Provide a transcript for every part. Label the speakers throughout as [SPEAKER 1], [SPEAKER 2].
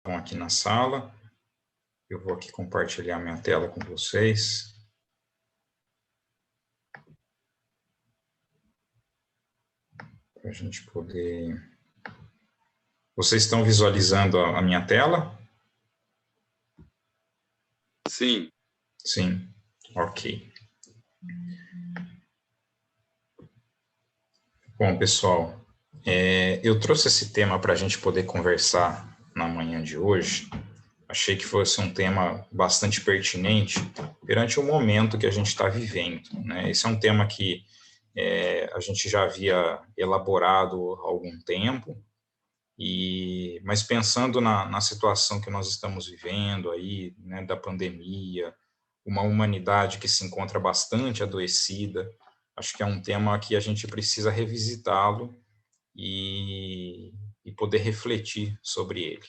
[SPEAKER 1] Estão aqui na sala. Eu vou aqui compartilhar minha tela com vocês. Para a gente poder... Vocês estão visualizando a minha tela?
[SPEAKER 2] Sim.
[SPEAKER 1] Sim, ok. Bom, pessoal, eu trouxe esse tema para a gente poder conversar na manhã de hoje. Achei que fosse um tema bastante pertinente perante o momento que a gente está vivendo, né? Esse é um tema que a gente já havia elaborado há algum tempo, mas pensando na situação que nós estamos vivendo aí, né, da pandemia, uma humanidade que se encontra bastante adoecida, acho que é um tema que a gente precisa revisitá-lo e poder refletir sobre ele.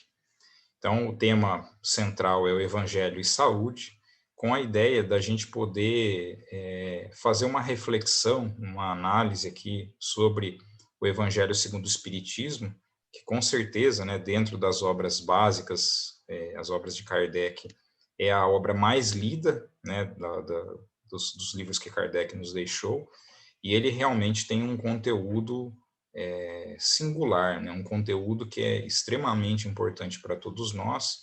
[SPEAKER 1] Então, o tema central é o Evangelho e Saúde, com a ideia da gente poder fazer uma reflexão, uma análise aqui sobre o Evangelho segundo o Espiritismo, que com certeza, né, dentro das obras básicas, as obras de Kardec, é a obra mais lida, né, dos livros que Kardec nos deixou, e ele realmente tem um conteúdo singular, né? Um conteúdo que é extremamente importante para todos nós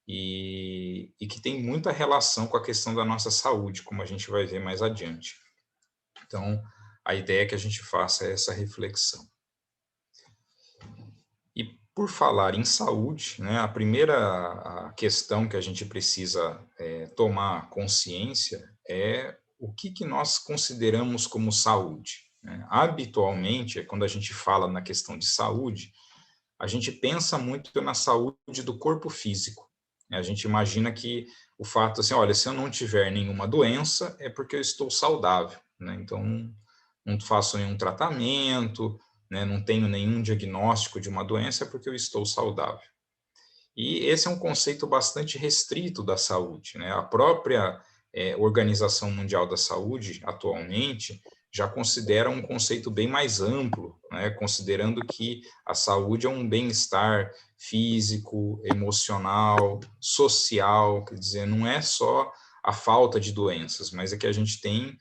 [SPEAKER 1] e que tem muita relação com a questão da nossa saúde, como a gente vai ver mais adiante. Então, a ideia é que a gente faça essa reflexão. E por falar em saúde, né, a primeira questão que a gente precisa tomar consciência é o que nós consideramos como saúde, né? Habitualmente, quando a gente fala na questão de saúde, a gente pensa muito na saúde do corpo físico. A gente imagina que o fato assim, olha, se eu não tiver nenhuma doença, é porque eu estou saudável, né? Então, não faço nenhum tratamento, né? Não tenho nenhum diagnóstico de uma doença, é porque eu estou saudável. E esse é um conceito bastante restrito da saúde, né? A própria Organização Mundial da Saúde, atualmente, já considera um conceito bem mais amplo, né? Considerando que a saúde é um bem-estar físico, emocional, social, quer dizer, não é só a falta de doenças, mas é que a gente tem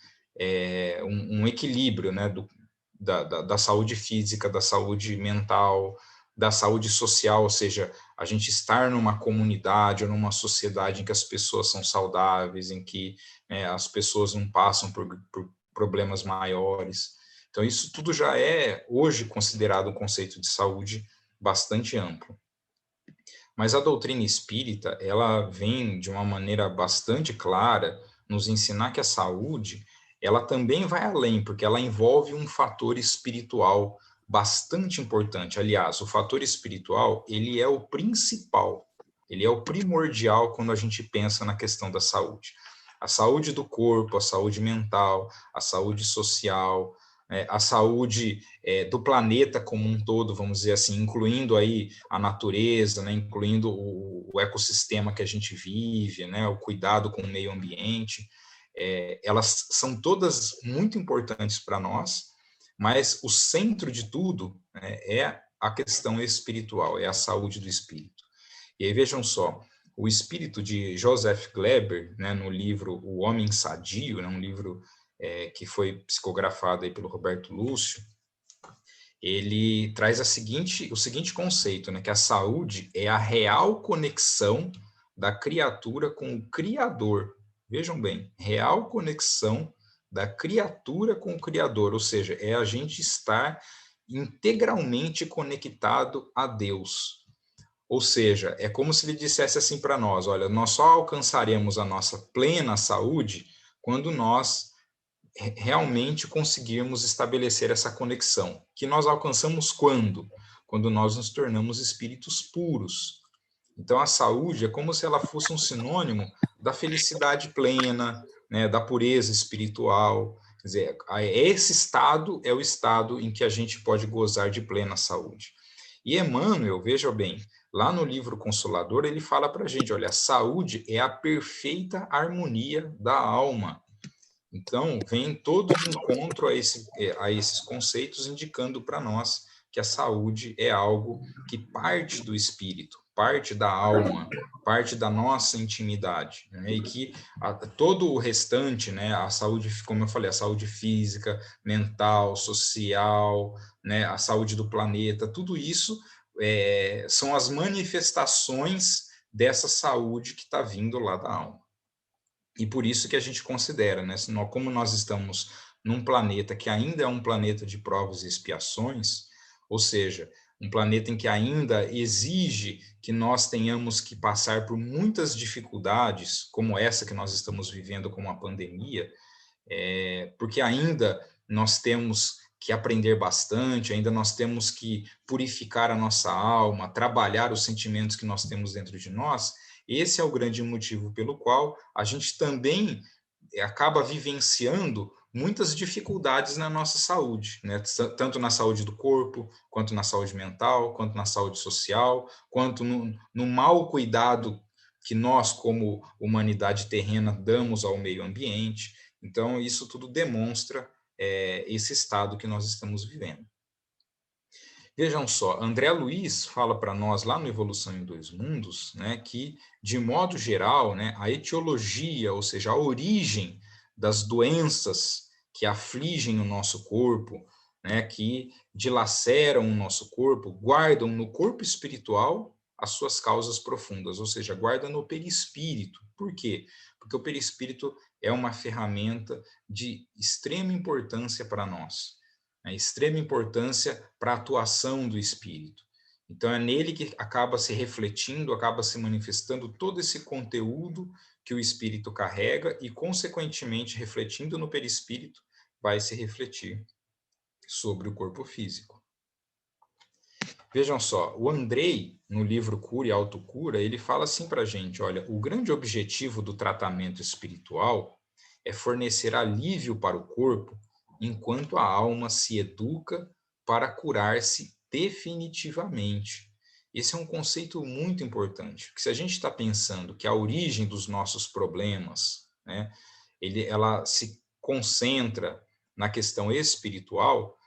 [SPEAKER 1] um equilíbrio, né? Da saúde física, da saúde mental, da saúde social, ou seja, a gente estar numa comunidade ou numa sociedade em que as pessoas são saudáveis, em que as pessoas não passam por problemas maiores. Então, isso tudo já é, hoje, considerado um conceito de saúde bastante amplo. Mas a doutrina espírita, ela vem de uma maneira bastante clara nos ensinar que a saúde, ela também vai além, porque ela envolve um fator espiritual bastante importante. Aliás, o fator espiritual, ele é o principal, ele é o primordial quando a gente pensa na questão da saúde. A saúde do corpo, a saúde mental, a saúde social, a saúde do planeta como um todo, vamos dizer assim, incluindo aí a natureza, né, incluindo o ecossistema que a gente vive, né, o cuidado com o meio ambiente, elas são todas muito importantes para nós, mas o centro de tudo, né, é a questão espiritual, é a saúde do espírito. E aí vejam só, o espírito de Joseph Gleber, né, no livro O Homem Sadio, né, um livro que foi psicografado aí pelo Roberto Lúcio, ele traz o seguinte conceito, né, que a saúde é a real conexão da criatura com o Criador. Vejam bem, real conexão da criatura com o Criador, ou seja, é a gente estar integralmente conectado a Deus. Ou seja, é como se ele dissesse assim para nós, olha, nós só alcançaremos a nossa plena saúde quando nós realmente conseguirmos estabelecer essa conexão, que nós alcançamos quando? Quando nós nos tornamos espíritos puros. Então, a saúde é como se ela fosse um sinônimo da felicidade plena, né, da pureza espiritual. Quer dizer, esse estado é o estado em que a gente pode gozar de plena saúde. E Emmanuel, veja bem, lá no livro Consolador, ele fala para a gente, olha, a saúde é a perfeita harmonia da alma. Então, vem todo de encontro a esses conceitos, indicando para nós que a saúde é algo que parte do espírito, parte da alma, parte da nossa intimidade, né? E que todo o restante, né, a saúde, como eu falei, a saúde física, mental, social, né, a saúde do planeta, tudo isso são as manifestações dessa saúde que está vindo lá da alma. E por isso que a gente considera, né, como nós estamos num planeta que ainda é um planeta de provas e expiações, ou seja, um planeta em que ainda exige que nós tenhamos que passar por muitas dificuldades, como essa que nós estamos vivendo com a pandemia, porque ainda nós temos que aprender bastante, ainda nós temos que purificar a nossa alma, trabalhar os sentimentos que nós temos dentro de nós. Esse é o grande motivo pelo qual a gente também acaba vivenciando muitas dificuldades na nossa saúde, né? Tanto na saúde do corpo, quanto na saúde mental, quanto na saúde social, quanto no mau cuidado que nós, como humanidade terrena, damos ao meio ambiente. Então, isso tudo demonstra esse estado que nós estamos vivendo. Vejam só, André Luiz fala para nós lá no Evolução em Dois Mundos, né, que, de modo geral, né, a etiologia, ou seja, a origem das doenças que afligem o nosso corpo, né, que dilaceram o nosso corpo, guardam no corpo espiritual as suas causas profundas, ou seja, guardam no perispírito. Por quê? Porque o perispírito é uma ferramenta de extrema importância para nós, extrema importância para a atuação do espírito. Então, é nele que acaba se refletindo, acaba se manifestando todo esse conteúdo que o espírito carrega e, consequentemente, refletindo no perispírito, vai se refletir sobre o corpo físico. Vejam só, o Andrei, no livro Cura e Autocura, ele fala assim para a gente, olha, o grande objetivo do tratamento espiritual é fornecer alívio para o corpo enquanto a alma se educa para curar-se definitivamente. Esse é um conceito muito importante, porque se a gente está pensando que a origem dos nossos problemas, né, ela se concentra na questão espiritual,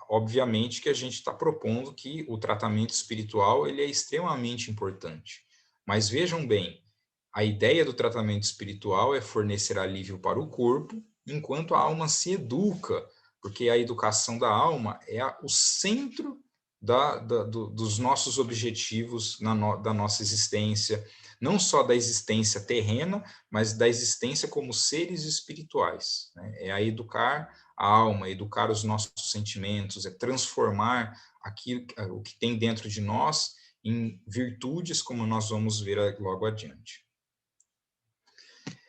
[SPEAKER 1] obviamente que a gente está propondo que o tratamento espiritual ele é extremamente importante. Mas vejam bem, a ideia do tratamento espiritual é fornecer alívio para o corpo, enquanto a alma se educa, porque a educação da alma é o centro dos nossos objetivos da nossa existência, não só da existência terrena, mas da existência como seres espirituais, né? É a educar a alma, educar os nossos sentimentos, é transformar o que tem dentro de nós em virtudes, como nós vamos ver logo adiante.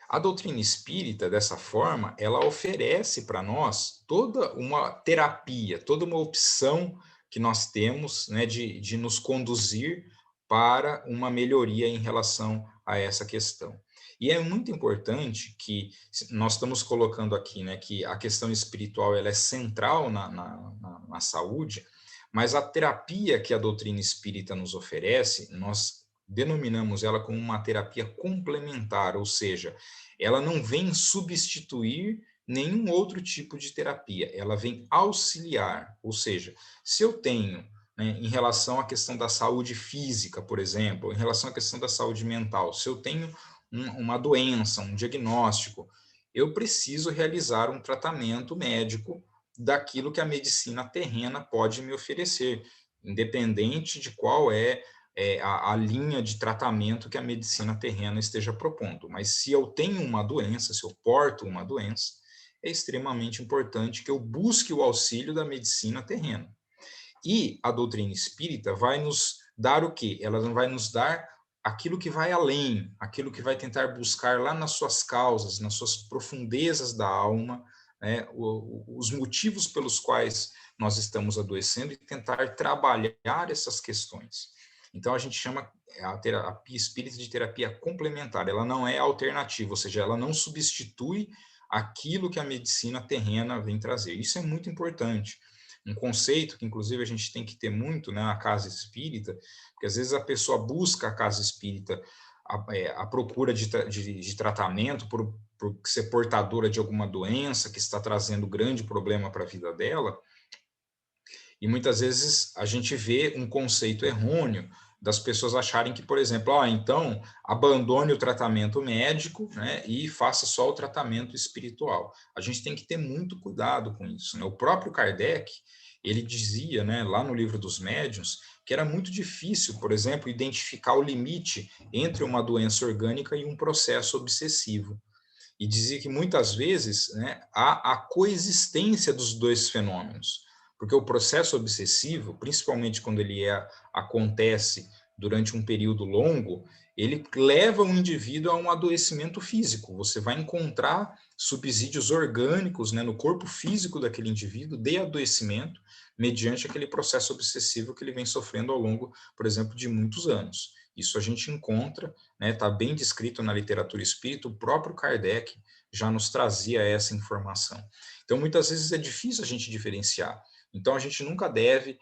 [SPEAKER 1] A doutrina espírita, dessa forma, ela oferece para nós toda uma terapia, toda uma opção que nós temos, né, de nos conduzir para uma melhoria em relação a essa questão. E é muito importante que nós estamos colocando aqui, né, que a questão espiritual ela é central na saúde, mas a terapia que a doutrina espírita nos oferece, nós denominamos ela como uma terapia complementar, ou seja, ela não vem substituir nenhum outro tipo de terapia, ela vem auxiliar, ou seja, se eu tenho, né, em relação à questão da saúde física, por exemplo, em relação à questão da saúde mental, se eu tenho uma doença, um diagnóstico, eu preciso realizar um tratamento médico daquilo que a medicina terrena pode me oferecer, independente de qual a linha de tratamento que a medicina terrena esteja propondo. Mas se eu tenho uma doença, se eu porto uma doença, é extremamente importante que eu busque o auxílio da medicina terrena. E a doutrina espírita vai nos dar o quê? Ela vai nos dar aquilo que vai além, aquilo que vai tentar buscar lá nas suas causas, nas suas profundezas da alma, né, os motivos pelos quais nós estamos adoecendo e tentar trabalhar essas questões. Então, a gente chama a terapia espírita de terapia complementar, ela não é alternativa, ou seja, ela não substitui aquilo que a medicina terrena vem trazer. Isso é muito importante. Um conceito que, inclusive, a gente tem que ter muito, né, na casa espírita, porque às vezes a pessoa busca a casa espírita à procura de tratamento por ser portadora de alguma doença que está trazendo grande problema para a vida dela, e muitas vezes a gente vê um conceito errôneo das pessoas acharem que, por exemplo, então abandone o tratamento médico, né, e faça só o tratamento espiritual. A gente tem que ter muito cuidado com isso, né? O próprio Kardec, ele dizia, né, lá no Livro dos Médiuns, que era muito difícil, por exemplo, identificar o limite entre uma doença orgânica e um processo obsessivo. E dizia que muitas vezes, né, há a coexistência dos dois fenômenos, porque o processo obsessivo, principalmente quando acontece durante um período longo, ele leva o indivíduo a um adoecimento físico. Você vai encontrar subsídios orgânicos, né, no corpo físico daquele indivíduo de adoecimento, mediante aquele processo obsessivo que ele vem sofrendo ao longo, por exemplo, de muitos anos. Isso a gente encontra, né, está bem descrito na literatura espírita, o próprio Kardec já nos trazia essa informação. Então, muitas vezes é difícil a gente diferenciar. Então, a gente nunca deve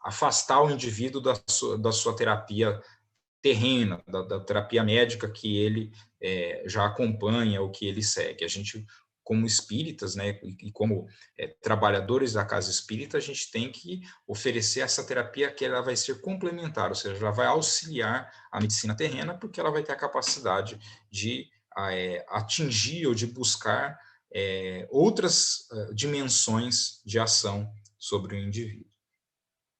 [SPEAKER 1] afastar o indivíduo da sua terapia terrena, da terapia médica que ele já acompanha, ou que ele segue. A gente, como espíritas, né, e como trabalhadores da casa espírita, a gente tem que oferecer essa terapia que ela vai ser complementar, ou seja, ela vai auxiliar a medicina terrena, porque ela vai ter a capacidade de atingir ou de buscar outras dimensões de ação sobre o indivíduo.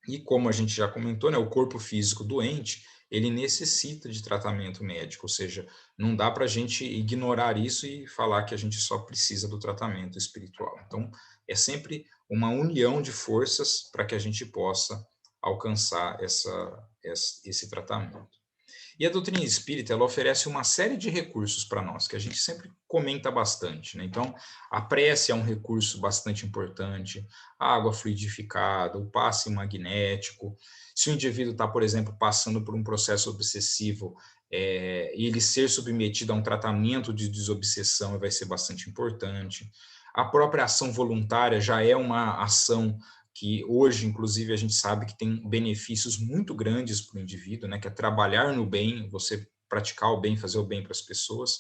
[SPEAKER 1] E como a gente já comentou, né, o corpo físico doente, ele necessita de tratamento médico, ou seja, não dá para a gente ignorar isso e falar que a gente só precisa do tratamento espiritual. Então, é sempre uma união de forças para que a gente possa alcançar esse tratamento. E a doutrina espírita, ela oferece uma série de recursos para nós, que a gente sempre comenta bastante, né? Então, a prece é um recurso bastante importante, a água fluidificada, o passe magnético. Se o indivíduo está, por exemplo, passando por um processo obsessivo, e ele ser submetido a um tratamento de desobsessão vai ser bastante importante. A própria ação voluntária já é uma ação que hoje, inclusive, a gente sabe que tem benefícios muito grandes para o indivíduo, né? Que é trabalhar no bem, você praticar o bem, fazer o bem para as pessoas,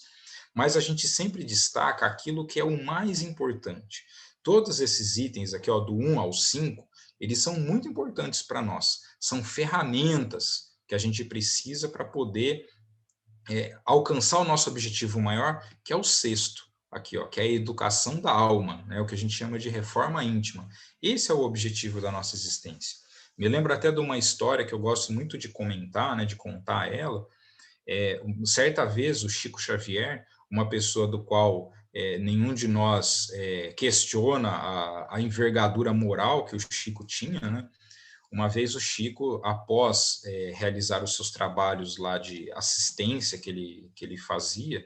[SPEAKER 1] mas a gente sempre destaca aquilo que é o mais importante. Todos esses itens aqui, ó, do 1 ao 5, eles são muito importantes para nós. São ferramentas que a gente precisa para poder alcançar o nosso objetivo maior, que é o sexto, aqui, ó, que é a educação da alma, né, o que a gente chama de reforma íntima. Esse é o objetivo da nossa existência. Me lembro até de uma história que eu gosto muito de comentar, né, de contar ela. Certa vez, o Chico Xavier, uma pessoa do qual nenhum de nós questiona a envergadura moral que o Chico tinha, né? Uma vez o Chico, após realizar os seus trabalhos lá de assistência que ele fazia,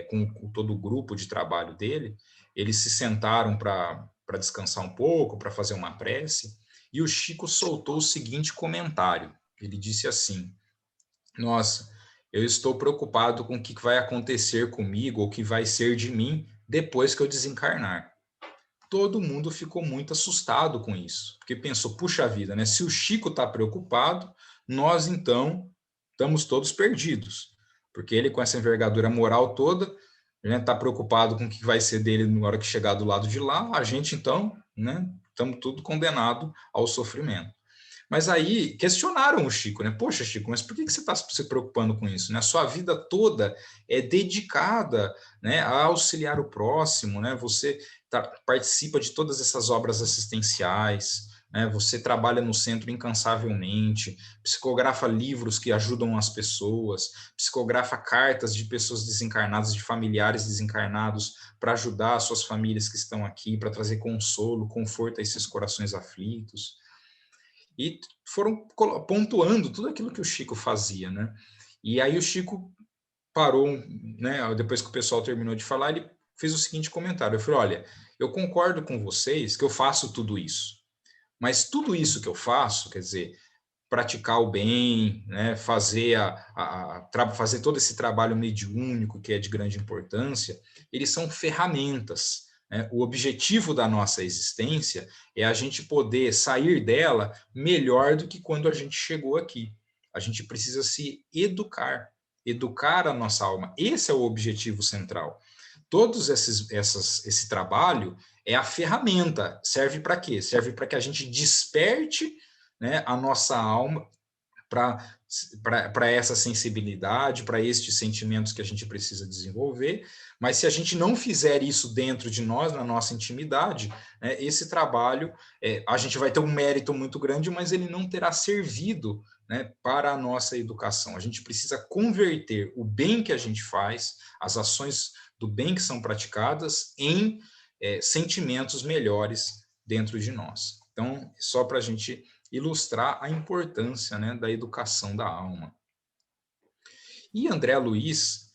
[SPEAKER 1] com todo o grupo de trabalho dele, eles se sentaram para descansar um pouco, para fazer uma prece, e o Chico soltou o seguinte comentário. Ele disse assim: nossa, eu estou preocupado com o que vai acontecer comigo, ou o que vai ser de mim depois que eu desencarnar. Todo mundo ficou muito assustado com isso, porque pensou, puxa vida, né? Se o Chico está preocupado, nós então estamos todos perdidos, porque ele com essa envergadura moral toda, né, está preocupado com o que vai ser dele na hora que chegar do lado de lá, a gente então, né, estamos tudo condenado ao sofrimento. Mas aí questionaram o Chico, né? Poxa, Chico, mas por que você está se preocupando com isso? Né? A sua vida toda é dedicada, né, a auxiliar o próximo, né? Você participa de todas essas obras assistenciais, né? Você trabalha no centro incansavelmente, psicografa livros que ajudam as pessoas, psicografa cartas de pessoas desencarnadas, de familiares desencarnados, para ajudar as suas famílias que estão aqui, para trazer consolo, conforto a esses corações aflitos. E foram pontuando tudo aquilo que o Chico fazia, né? E aí o Chico parou, né? Depois que o pessoal terminou de falar, ele fez o seguinte comentário. Eu falei, olha, eu concordo com vocês que eu faço tudo isso, mas tudo isso que eu faço, quer dizer, praticar o bem, né? Fazer todo esse trabalho mediúnico que é de grande importância, eles são ferramentas, né? O objetivo da nossa existência é a gente poder sair dela melhor do que quando a gente chegou aqui. A gente precisa se educar a nossa alma. Esse é o objetivo central. Esse trabalho é a ferramenta. Serve para quê? Serve para que a gente desperte, né, a nossa alma para essa sensibilidade, para estes sentimentos que a gente precisa desenvolver, mas se a gente não fizer isso dentro de nós, na nossa intimidade, né, esse trabalho, a gente vai ter um mérito muito grande, mas ele não terá servido, né, para a nossa educação. A gente precisa converter o bem que a gente faz, as ações do bem que são praticadas, em sentimentos melhores dentro de nós. Então, só para a gente ilustrar a importância, né, da educação da alma. E André Luiz,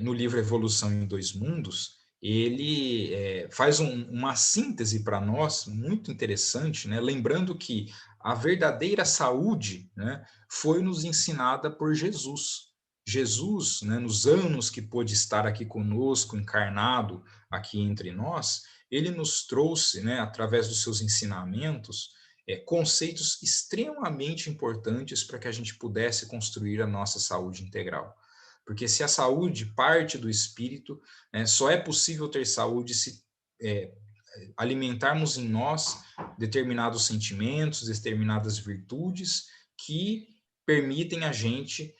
[SPEAKER 1] no livro Evolução em Dois Mundos, ele faz uma síntese para nós muito interessante, né, lembrando que a verdadeira saúde, né, foi nos ensinada por Jesus. Jesus, né, nos anos que pôde estar aqui conosco, encarnado aqui entre nós, ele nos trouxe, né, através dos seus ensinamentos, conceitos extremamente importantes para que a gente pudesse construir a nossa saúde integral. Porque se a saúde parte do espírito, né, só é possível ter saúde se alimentarmos em nós determinados sentimentos, determinadas virtudes que permitem a gente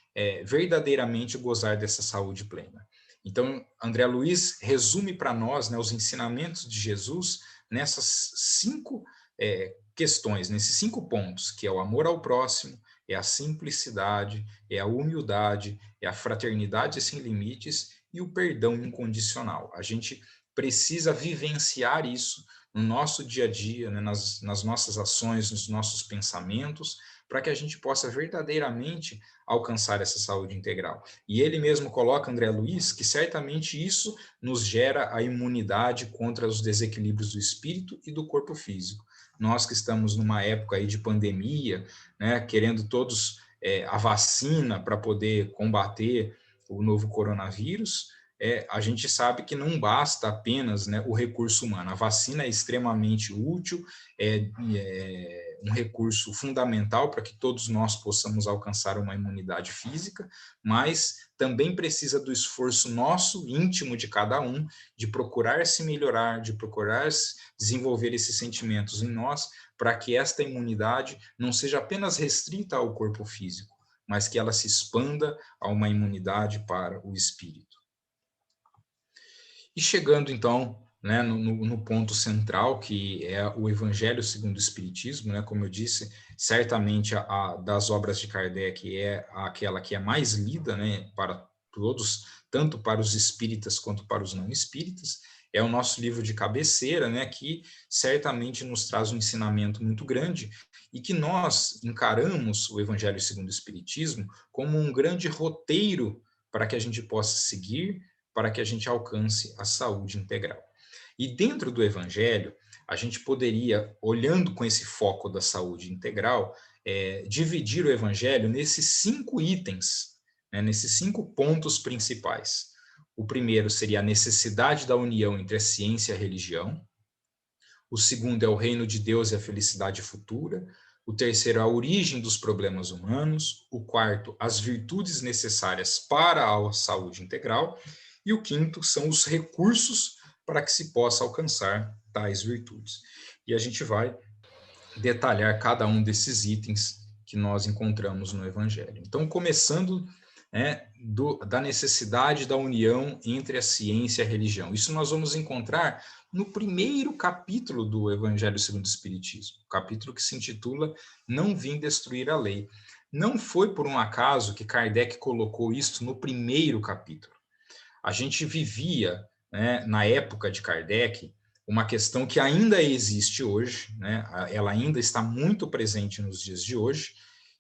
[SPEAKER 1] verdadeiramente gozar dessa saúde plena. Então, André Luiz resume para nós, né, os ensinamentos de Jesus nessas 5 questões, nesses 5 pontos, que é o amor ao próximo, é a simplicidade, é a humildade, é a fraternidade sem limites e o perdão incondicional. A gente precisa vivenciar isso no nosso dia a dia, né, nas nossas ações, nos nossos pensamentos, para que a gente possa verdadeiramente alcançar essa saúde integral. E ele mesmo coloca, André Luiz, que certamente isso nos gera a imunidade contra os desequilíbrios do espírito e do corpo físico. Nós que estamos numa época aí de pandemia, né, querendo todos a vacina para poder combater o novo coronavírus, a gente sabe que não basta apenas, né, o recurso humano. A vacina é extremamente útil, é um recurso fundamental para que todos nós possamos alcançar uma imunidade física, mas também precisa do esforço nosso, íntimo de cada um, de procurar se melhorar, de procurar desenvolver esses sentimentos em nós, para que esta imunidade não seja apenas restrita ao corpo físico, mas que ela se expanda a uma imunidade para o espírito. E chegando, então, né, no ponto central, que é o Evangelho segundo o Espiritismo, né, como eu disse, certamente das obras de Kardec é aquela que é mais lida, né, para todos, tanto para os espíritas quanto para os não espíritas. É o nosso livro de cabeceira, né, que certamente nos traz um ensinamento muito grande e que nós encaramos o Evangelho segundo o Espiritismo como um grande roteiro para que a gente possa seguir, para que a gente alcance a saúde integral. E dentro do Evangelho, a gente poderia, olhando com esse foco da saúde integral, dividir o Evangelho nesses 5 itens, né, nesses 5 pontos principais. O primeiro seria a necessidade da união entre a ciência e a religião. O segundo é o reino de Deus e a felicidade futura. O terceiro, a origem dos problemas humanos. O quarto, as virtudes necessárias para a saúde integral. E o quinto são os recursos para que se possa alcançar tais virtudes. E a gente vai detalhar cada um desses itens que nós encontramos no Evangelho. Então, começando da necessidade da união entre a ciência e a religião. Isso nós vamos encontrar no primeiro capítulo do Evangelho segundo o Espiritismo, capítulo que se intitula Não Vim Destruir a Lei. Não foi por um acaso que Kardec colocou isso no primeiro capítulo. A gente vivia, né, na época de Kardec, uma questão que ainda existe hoje, né, ela ainda está muito presente nos dias de hoje,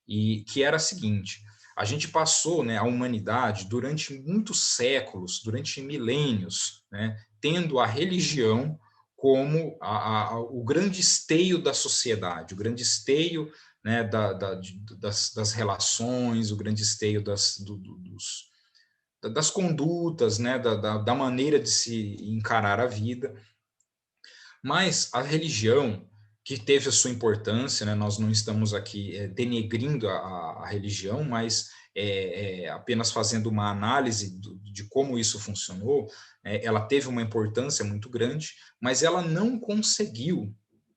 [SPEAKER 1] e que era a seguinte: a gente passou, né, a humanidade, durante muitos séculos, durante milênios, né, tendo a religião como o grande esteio da sociedade, o grande esteio, né, das relações, o grande esteio das condutas, né, da maneira de se encarar a vida. Mas a religião, que teve a sua importância, né, nós não estamos aqui denegrindo a religião, mas apenas fazendo uma análise de como isso funcionou, ela teve uma importância muito grande, mas ela não conseguiu,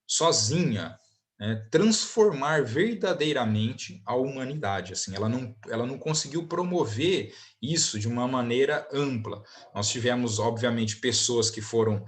[SPEAKER 1] sozinha, né, transformar verdadeiramente a humanidade. Assim, ela não conseguiu promover isso de uma maneira ampla. Nós tivemos, obviamente, pessoas que foram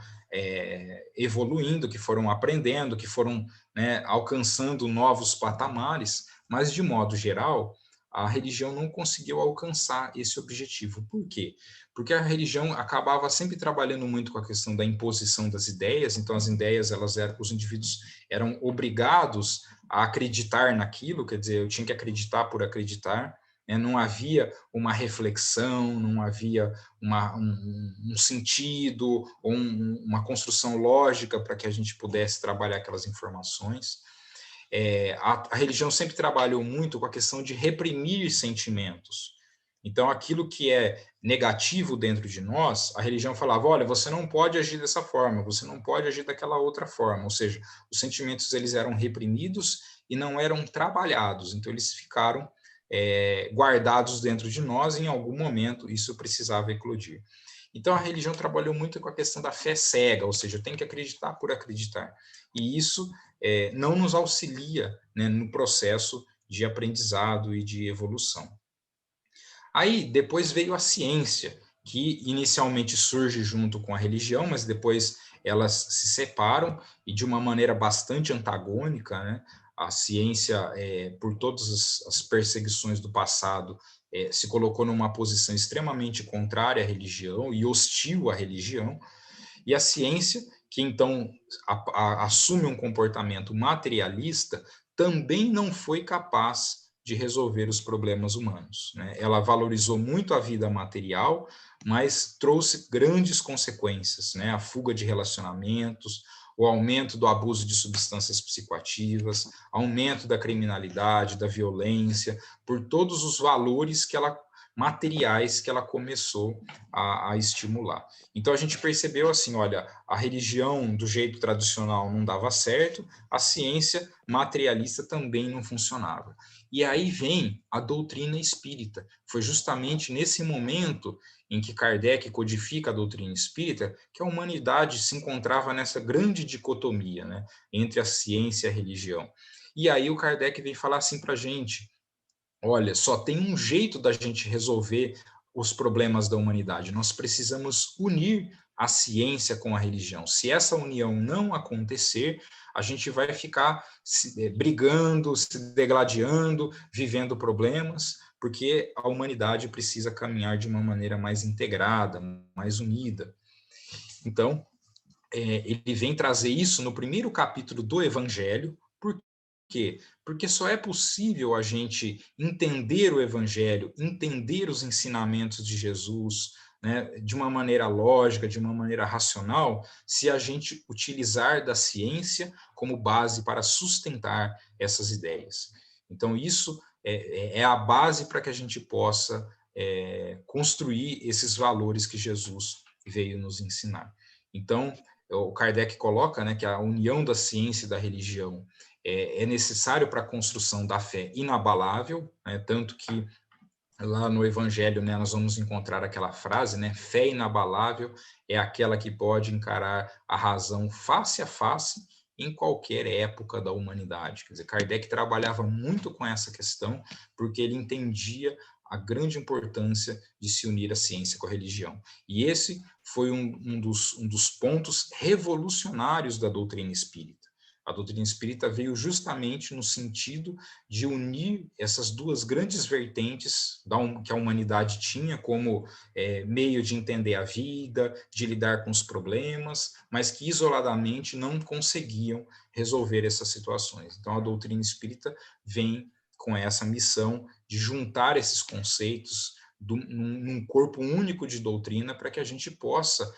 [SPEAKER 1] evoluindo, que foram aprendendo, que foram, né, alcançando novos patamares, mas, de modo geral, a religião não conseguiu alcançar esse objetivo. Por quê? Porque a religião acabava sempre trabalhando muito com a questão da imposição das ideias, então as ideias, os indivíduos eram obrigados a acreditar naquilo, quer dizer, eu tinha que acreditar por acreditar, né? Não havia uma reflexão, não havia um sentido, ou uma construção lógica para que a gente pudesse trabalhar aquelas informações. A religião sempre trabalhou muito com a questão de reprimir sentimentos. Então, aquilo que é negativo dentro de nós, a religião falava, olha, você não pode agir dessa forma, você não pode agir daquela outra forma. Ou seja, os sentimentos eles eram reprimidos e não eram trabalhados. Então, eles ficaram guardados dentro de nós e, em algum momento, isso precisava eclodir. Então, a religião trabalhou muito com a questão da fé cega, ou seja, eu tenho que acreditar por acreditar. E isso não nos auxilia, né, no processo de aprendizado e de evolução. Aí, depois veio a ciência, que inicialmente surge junto com a religião, mas depois elas se separam e de uma maneira bastante antagônica, né? A ciência, por todas as perseguições do passado, se colocou numa posição extremamente contrária à religião e hostil à religião, e a ciência, que então assume um comportamento materialista, também não foi capaz de resolver os problemas humanos, né? Ela valorizou muito a vida material, mas trouxe grandes consequências, né? A fuga de relacionamentos, o aumento do abuso de substâncias psicoativas, aumento da criminalidade, da violência, por todos os valores materiais que ela começou a estimular. Então a gente percebeu assim, olha, a religião do jeito tradicional não dava certo, a ciência materialista também não funcionava. E aí vem a doutrina espírita. Foi justamente nesse momento em que Kardec codifica a doutrina espírita que a humanidade se encontrava nessa grande dicotomia, né, entre a ciência e a religião. E aí o Kardec vem falar assim para a gente, olha, só tem um jeito da gente resolver os problemas da humanidade. Nós precisamos unir a ciência com a religião. Se essa união não acontecer, a gente vai ficar brigando, se degladiando, vivendo problemas, porque a humanidade precisa caminhar de uma maneira mais integrada, mais unida. Então, ele vem trazer isso no primeiro capítulo do Evangelho. Por quê? Porque só é possível a gente entender o Evangelho, entender os ensinamentos de Jesus, né, de uma maneira lógica, de uma maneira racional, se a gente utilizar da ciência como base para sustentar essas ideias. Então, isso é a base para que a gente possa construir esses valores que Jesus veio nos ensinar. Então, o Kardec coloca, né, que a união da ciência e da religião é necessário para a construção da fé inabalável, né, tanto que lá no Evangelho, né, nós vamos encontrar aquela frase, né, fé inabalável é aquela que pode encarar a razão face a face em qualquer época da humanidade. Quer dizer, Kardec trabalhava muito com essa questão, porque ele entendia a grande importância de se unir a ciência com a religião. E esse foi um dos pontos revolucionários da doutrina espírita. A doutrina espírita veio justamente no sentido de unir essas duas grandes vertentes que a humanidade tinha como meio de entender a vida, de lidar com os problemas, mas que isoladamente não conseguiam resolver essas situações. Então, a doutrina espírita vem com essa missão de juntar esses conceitos num corpo único de doutrina para que a gente possa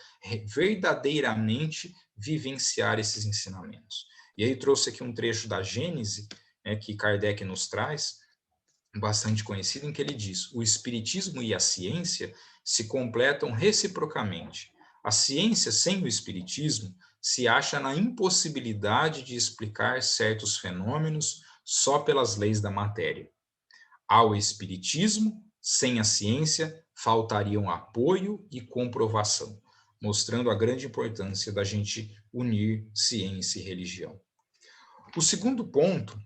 [SPEAKER 1] verdadeiramente vivenciar esses ensinamentos. E aí trouxe aqui um trecho da Gênese, né, que Kardec nos traz, bastante conhecido, em que ele diz: o espiritismo e a ciência se completam reciprocamente. A ciência sem o espiritismo se acha na impossibilidade de explicar certos fenômenos só pelas leis da matéria. Ao espiritismo, sem a ciência, faltariam apoio e comprovação, mostrando a grande importância da gente unir ciência e religião. O segundo ponto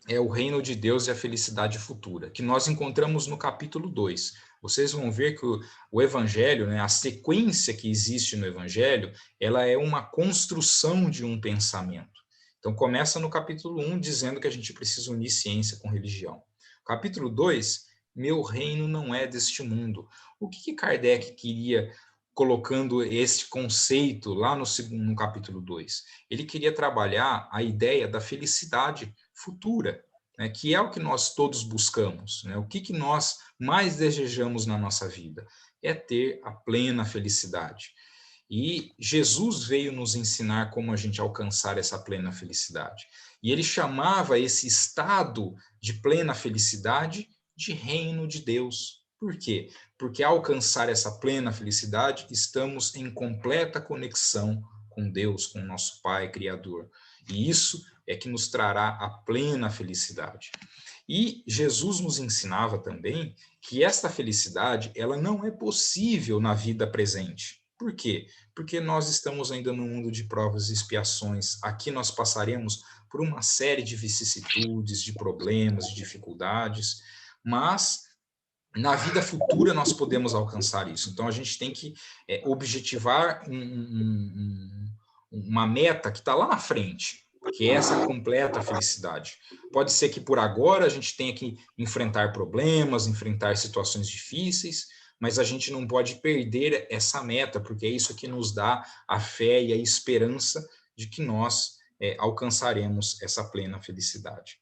[SPEAKER 1] é o reino de Deus e a felicidade futura, que nós encontramos no capítulo 2. Vocês vão ver que o evangelho, né, a sequência que existe no evangelho, ela é uma construção de um pensamento. Então começa no capítulo 1 dizendo que a gente precisa unir ciência com religião. Capítulo 2, meu reino não é deste mundo. O que Kardec queria colocando esse conceito lá no capítulo 2? Ele queria trabalhar a ideia da felicidade futura, né, que é o que nós todos buscamos, né? O que nós mais desejamos na nossa vida? É ter a plena felicidade. E Jesus veio nos ensinar como a gente alcançar essa plena felicidade. E ele chamava esse estado de plena felicidade de reino de Deus. Por quê? Porque ao alcançar essa plena felicidade, estamos em completa conexão com Deus, com o nosso Pai Criador. E isso é que nos trará a plena felicidade. E Jesus nos ensinava também que esta felicidade, ela não é possível na vida presente. Por quê? Porque nós estamos ainda no mundo de provas e expiações. Aqui nós passaremos por uma série de vicissitudes, de problemas, de dificuldades, mas na vida futura nós podemos alcançar isso. Então a gente tem que objetivar uma meta que está lá na frente, que é essa completa felicidade. Pode ser que por agora a gente tenha que enfrentar problemas, enfrentar situações difíceis, mas a gente não pode perder essa meta, porque é isso que nos dá a fé e a esperança de que nós alcançaremos essa plena felicidade.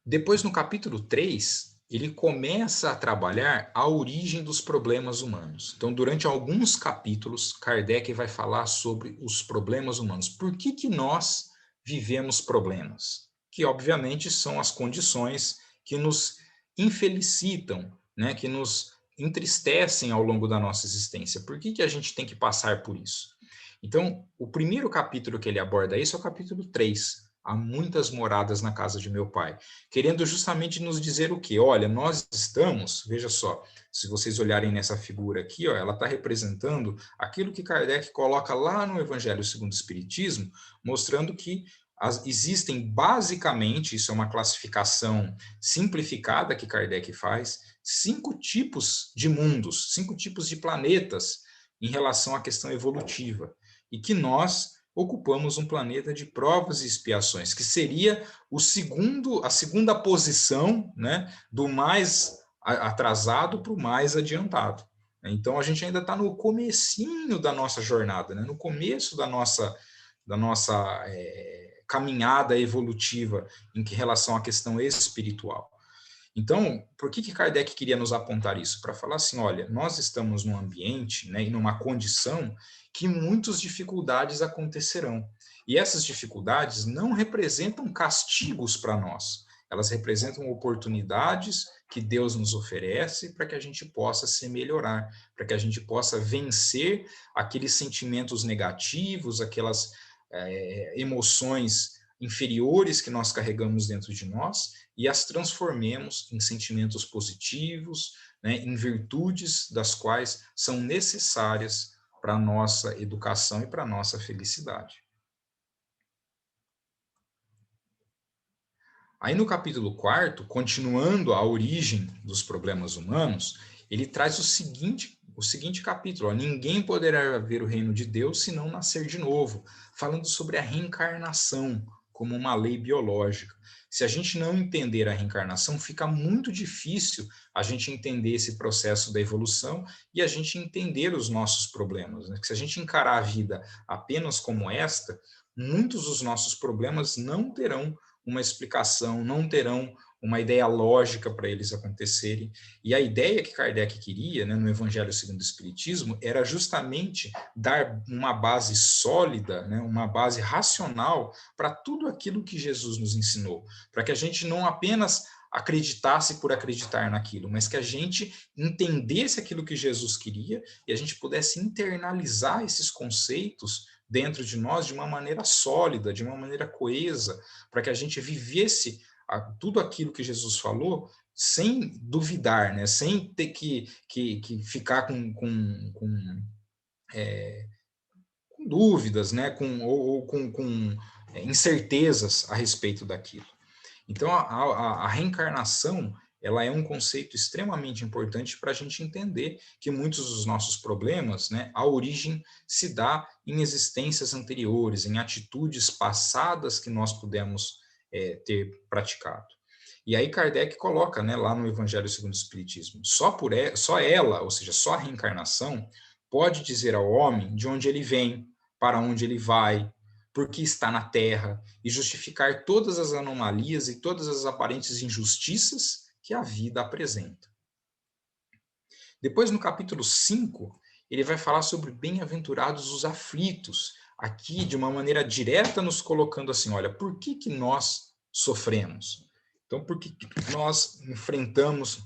[SPEAKER 1] Depois, no capítulo 3, ele começa a trabalhar a origem dos problemas humanos. Então, durante alguns capítulos, Kardec vai falar sobre os problemas humanos. Por que nós vivemos problemas? Que, obviamente, são as condições que nos infelicitam, né? Que nos entristecem ao longo da nossa existência. Por que a gente tem que passar por isso? Então, o primeiro capítulo que ele aborda isso é o capítulo 3. Há muitas moradas na casa de meu pai, querendo justamente nos dizer o quê? Olha, nós estamos, veja só, se vocês olharem nessa figura aqui, ó, ela está representando aquilo que Kardec coloca lá no Evangelho segundo o Espiritismo, mostrando que existem basicamente, isso é uma classificação simplificada que Kardec faz, 5 tipos de mundos, 5 tipos de planetas em relação à questão evolutiva, e que nós ocupamos um planeta de provas e expiações, que seria a segunda posição, né, do mais atrasado para o mais adiantado. Então a gente ainda está no comecinho da nossa jornada, né, no começo da nossa caminhada evolutiva em relação à questão espiritual. Então, por que Kardec queria nos apontar isso? Para falar assim, olha, nós estamos num ambiente, né, e numa condição que muitas dificuldades acontecerão. E essas dificuldades não representam castigos para nós, elas representam oportunidades que Deus nos oferece para que a gente possa se melhorar, para que a gente possa vencer aqueles sentimentos negativos, aquelas emoções inferiores que nós carregamos dentro de nós e as transformemos em sentimentos positivos, né, em virtudes das quais são necessárias para a nossa educação e para a nossa felicidade. Aí no capítulo 4, continuando a origem dos problemas humanos, ele traz o seguinte capítulo, ó, ninguém poderá ver o reino de Deus se não nascer de novo, falando sobre a reencarnação como uma lei biológica. Se a gente não entender a reencarnação, fica muito difícil a gente entender esse processo da evolução e a gente entender os nossos problemas, né? Porque se a gente encarar a vida apenas como esta, muitos dos nossos problemas não terão uma explicação, não terão uma ideia lógica para eles acontecerem. E a ideia que Kardec queria, né, no Evangelho segundo o Espiritismo, era justamente dar uma base sólida, né, uma base racional para tudo aquilo que Jesus nos ensinou, para que a gente não apenas acreditasse por acreditar naquilo, mas que a gente entendesse aquilo que Jesus queria e a gente pudesse internalizar esses conceitos dentro de nós de uma maneira sólida, de uma maneira coesa, para que a gente vivesse tudo aquilo que Jesus falou sem duvidar, né? Sem ter que ficar com dúvidas, né, ou com incertezas a respeito daquilo. Então, a reencarnação, ela é um conceito extremamente importante para a gente entender que muitos dos nossos problemas, né, a origem se dá em existências anteriores, em atitudes passadas que nós pudemos ter praticado. E aí Kardec coloca, né, lá no Evangelho segundo o Espiritismo, só ela, ou seja, só a reencarnação, pode dizer ao homem de onde ele vem, para onde ele vai, por que está na Terra, e justificar todas as anomalias e todas as aparentes injustiças que a vida apresenta. Depois, no capítulo 5, ele vai falar sobre bem-aventurados os aflitos, aqui de uma maneira direta nos colocando assim, olha, por que nós sofremos? Então, por que nós enfrentamos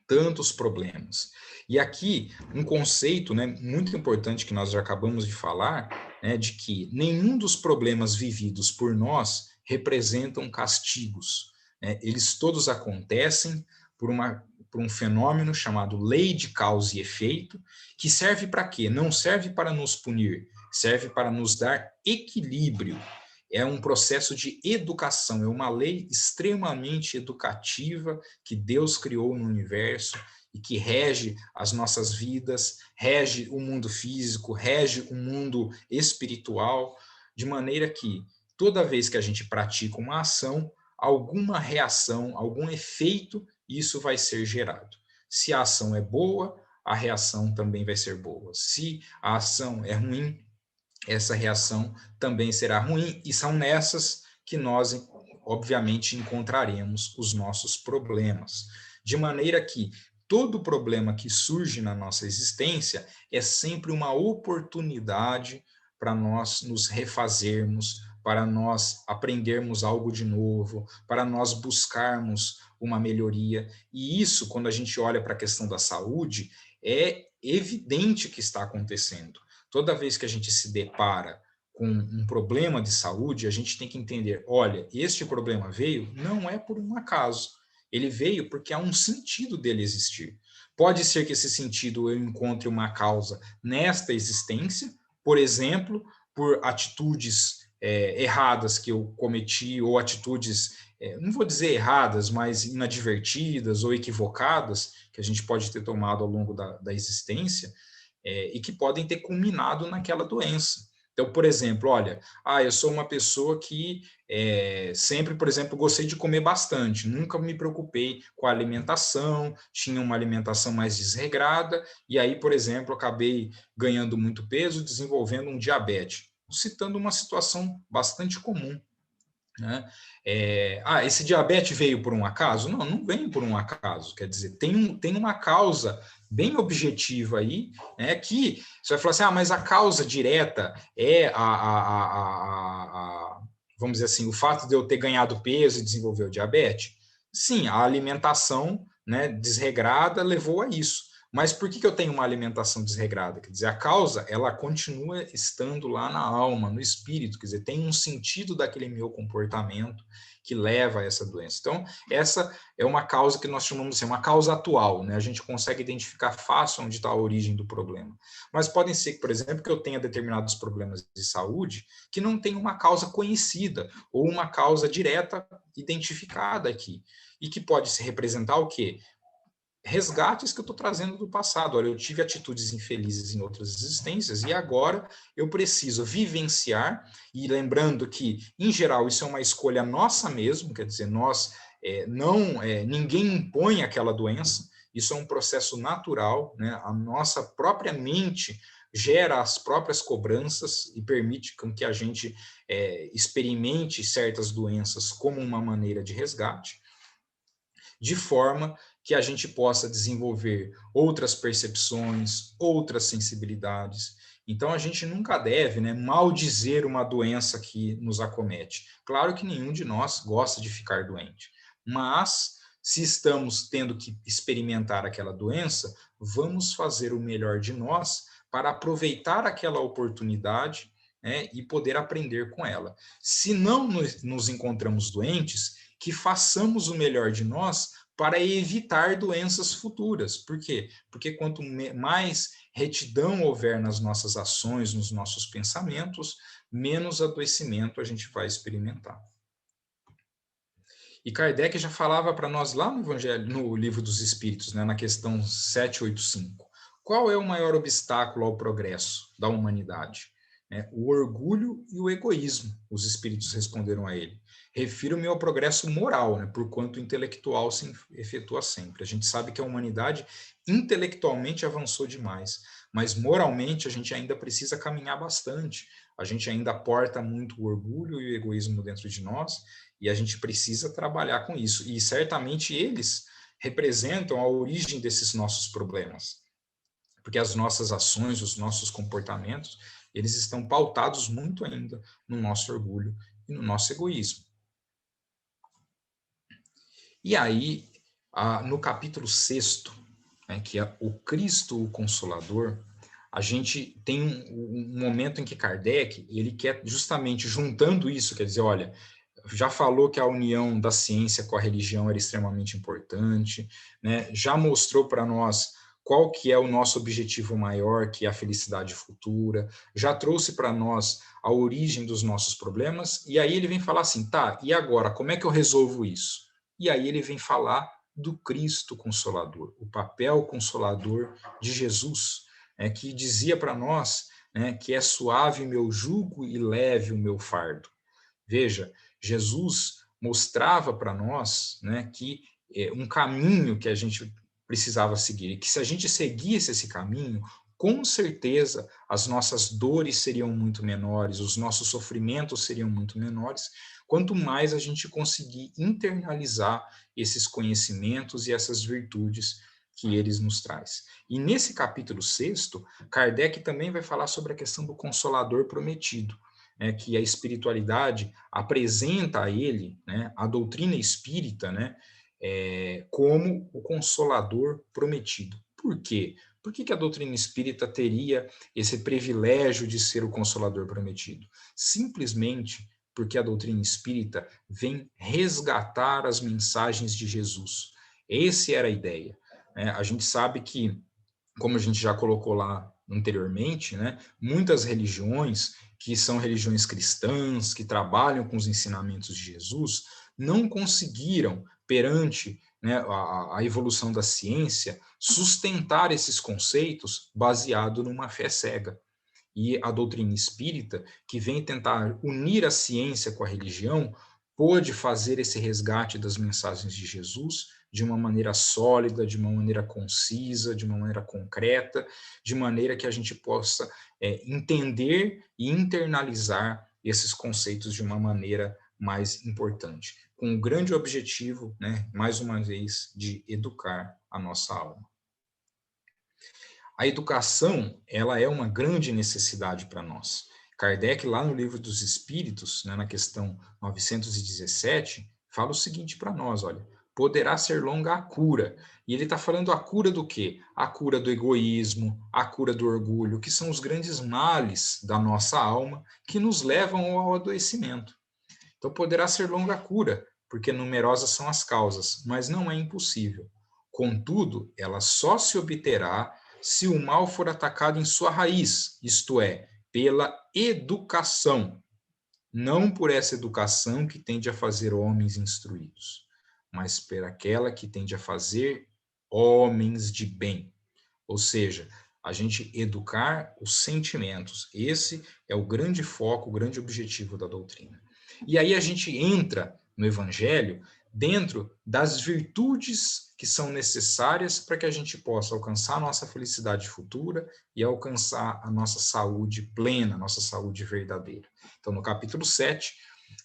[SPEAKER 1] tantos problemas? E aqui, um conceito, né, muito importante que nós já acabamos de falar, né, de que nenhum dos problemas vividos por nós representam castigos. Né? Eles todos acontecem por um fenômeno chamado lei de causa e efeito, que serve para quê? Não serve para nos punir, serve para nos dar equilíbrio. É um processo de educação, é uma lei extremamente educativa que Deus criou no universo e que rege as nossas vidas, rege o mundo físico, rege o mundo espiritual, de maneira que toda vez que a gente pratica uma ação, alguma reação, algum efeito, isso vai ser gerado. Se a ação é boa, a reação também vai ser boa. Se a ação é ruim, essa reação também será ruim, e são nessas que nós, obviamente, encontraremos os nossos problemas. De maneira que todo problema que surge na nossa existência é sempre uma oportunidade para nós nos refazermos, para nós aprendermos algo de novo, para nós buscarmos uma melhoria. E isso, quando a gente olha para a questão da saúde, é evidente que está acontecendo. Toda vez que a gente se depara com um problema de saúde, a gente tem que entender, olha, este problema veio não é por um acaso, ele veio porque há um sentido dele existir. Pode ser que esse sentido eu encontre uma causa nesta existência, por exemplo, por atitudes erradas que eu cometi, ou atitudes, não vou dizer erradas, mas inadvertidas ou equivocadas, que a gente pode ter tomado ao longo da existência, e que podem ter culminado naquela doença. Então, por exemplo, olha, eu sou uma pessoa que sempre, por exemplo, gostei de comer bastante, nunca me preocupei com a alimentação, tinha uma alimentação mais desregrada, e aí, por exemplo, acabei ganhando muito peso, desenvolvendo um diabetes, citando uma situação bastante comum. Né? Esse diabetes veio por um acaso? Não, não veio por um acaso. Quer dizer, tem uma causa bem objetiva aí, né, que você vai falar assim, mas a causa direta é vamos dizer assim, o fato de eu ter ganhado peso e desenvolver o diabetes? Sim, a alimentação, né, desregrada levou a isso. Mas por que eu tenho uma alimentação desregrada? Quer dizer, a causa, ela continua estando lá na alma, no espírito, quer dizer, tem um sentido daquele meu comportamento que leva a essa doença. Então, essa é uma causa que nós chamamos de uma causa atual, né? A gente consegue identificar fácil onde está a origem do problema. Mas podem ser, por exemplo, que eu tenha determinados problemas de saúde que não tem uma causa conhecida ou uma causa direta identificada aqui. E que pode se representar o quê? Resgates que eu estou trazendo do passado. Olha, eu tive atitudes infelizes em outras existências e agora eu preciso vivenciar, e lembrando que, em geral, isso é uma escolha nossa mesmo, quer dizer, nós ninguém impõe aquela doença, isso é um processo natural, né? A nossa própria mente gera as próprias cobranças e permite com que a gente experimente certas doenças como uma maneira de resgate, de forma que a gente possa desenvolver outras percepções, outras sensibilidades. Então, a gente nunca deve, né, maldizer uma doença que nos acomete. Claro que nenhum de nós gosta de ficar doente, mas se estamos tendo que experimentar aquela doença, vamos fazer o melhor de nós para aproveitar aquela oportunidade, né, e poder aprender com ela. Se não nos encontramos doentes, que façamos o melhor de nós para evitar doenças futuras. Por quê? Porque quanto mais retidão houver nas nossas ações, nos nossos pensamentos, menos adoecimento a gente vai experimentar. E Kardec já falava para nós lá no Evangelho, no Livro dos Espíritos, né, na questão 785. Qual é o maior obstáculo ao progresso da humanidade? O orgulho e o egoísmo, os espíritos responderam a ele. Refiro-me ao progresso moral, né, porquanto o intelectual se efetua sempre. A gente sabe que a humanidade intelectualmente avançou demais, mas moralmente a gente ainda precisa caminhar bastante. A gente ainda porta muito o orgulho e o egoísmo dentro de nós, e a gente precisa trabalhar com isso. E certamente eles representam a origem desses nossos problemas. Porque as nossas ações, os nossos comportamentos, eles estão pautados muito ainda no nosso orgulho e no nosso egoísmo. E aí, no capítulo 6º, né, que é o Cristo o Consolador, a gente tem um momento em que Kardec, ele quer justamente juntando isso, quer dizer, olha, já falou que a união da ciência com a religião era extremamente importante, né? Já mostrou para nós qual que é o nosso objetivo maior, que é a felicidade futura, já trouxe para nós a origem dos nossos problemas, e aí ele vem falar assim, tá, e agora, como é que eu resolvo isso? E aí ele vem falar do Cristo Consolador, o papel consolador de Jesus, que dizia para nós, né, que é suave meu jugo e leve o meu fardo. Veja, Jesus mostrava para nós, né, que um caminho que a gente precisava seguir, e que se a gente seguisse esse caminho, com certeza as nossas dores seriam muito menores, os nossos sofrimentos seriam muito menores, quanto mais a gente conseguir internalizar esses conhecimentos e essas virtudes que eles nos traz. E nesse capítulo 6º, Kardec também vai falar sobre a questão do Consolador prometido, que a espiritualidade apresenta a ele, né, a doutrina espírita, né, como o Consolador prometido. Por quê? Por que a doutrina espírita teria esse privilégio de ser o Consolador prometido? Simplesmente porque a doutrina espírita vem resgatar as mensagens de Jesus. Essa era a ideia. A gente sabe que, como a gente já colocou lá anteriormente, né, muitas religiões que são religiões cristãs, que trabalham com os ensinamentos de Jesus, não conseguiram, perante, né, a evolução da ciência, sustentar esses conceitos baseado numa fé cega. E a doutrina espírita, que vem tentar unir a ciência com a religião, pôde fazer esse resgate das mensagens de Jesus de uma maneira sólida, de uma maneira concisa, de uma maneira concreta, de maneira que a gente possa entender e internalizar esses conceitos de uma maneira mais importante, com o grande objetivo, né, mais uma vez, de educar a nossa alma. A educação, ela é uma grande necessidade para nós. Kardec, lá no Livro dos Espíritos, né, na questão 917, fala o seguinte para nós, olha, poderá ser longa a cura. E ele está falando a cura do quê? A cura do egoísmo, a cura do orgulho, que são os grandes males da nossa alma que nos levam ao adoecimento. Então, poderá ser longa a cura, porque numerosas são as causas, mas não é impossível. Contudo, ela só se obterá se o mal for atacado em sua raiz, isto é, pela educação, não por essa educação que tende a fazer homens instruídos, mas por aquela que tende a fazer homens de bem. Ou seja, a gente educar os sentimentos. Esse é o grande foco, o grande objetivo da doutrina. E aí a gente entra no Evangelho dentro das virtudes que são necessárias para que a gente possa alcançar a nossa felicidade futura e alcançar a nossa saúde plena, a nossa saúde verdadeira. Então, no capítulo 7,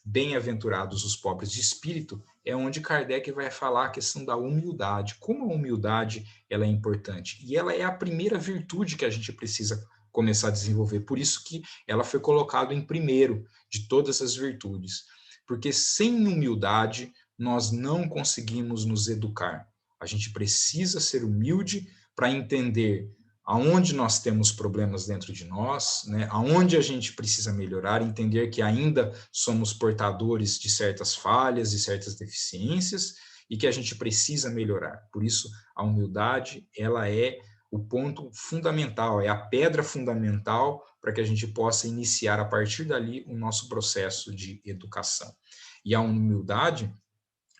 [SPEAKER 1] Bem-aventurados os pobres de espírito, é onde Kardec vai falar a questão da humildade, como a humildade ela é importante. E ela é a primeira virtude que a gente precisa começar a desenvolver. Por isso que ela foi colocada em primeiro de todas as virtudes. Porque sem humildade, nós não conseguimos nos educar. A gente precisa ser humilde para entender aonde nós temos problemas dentro de nós, né? Aonde a gente precisa melhorar, entender que ainda somos portadores de certas falhas e certas deficiências e que a gente precisa melhorar. Por isso, a humildade, ela é o ponto fundamental, é a pedra fundamental para que a gente possa iniciar a partir dali o nosso processo de educação. E a humildade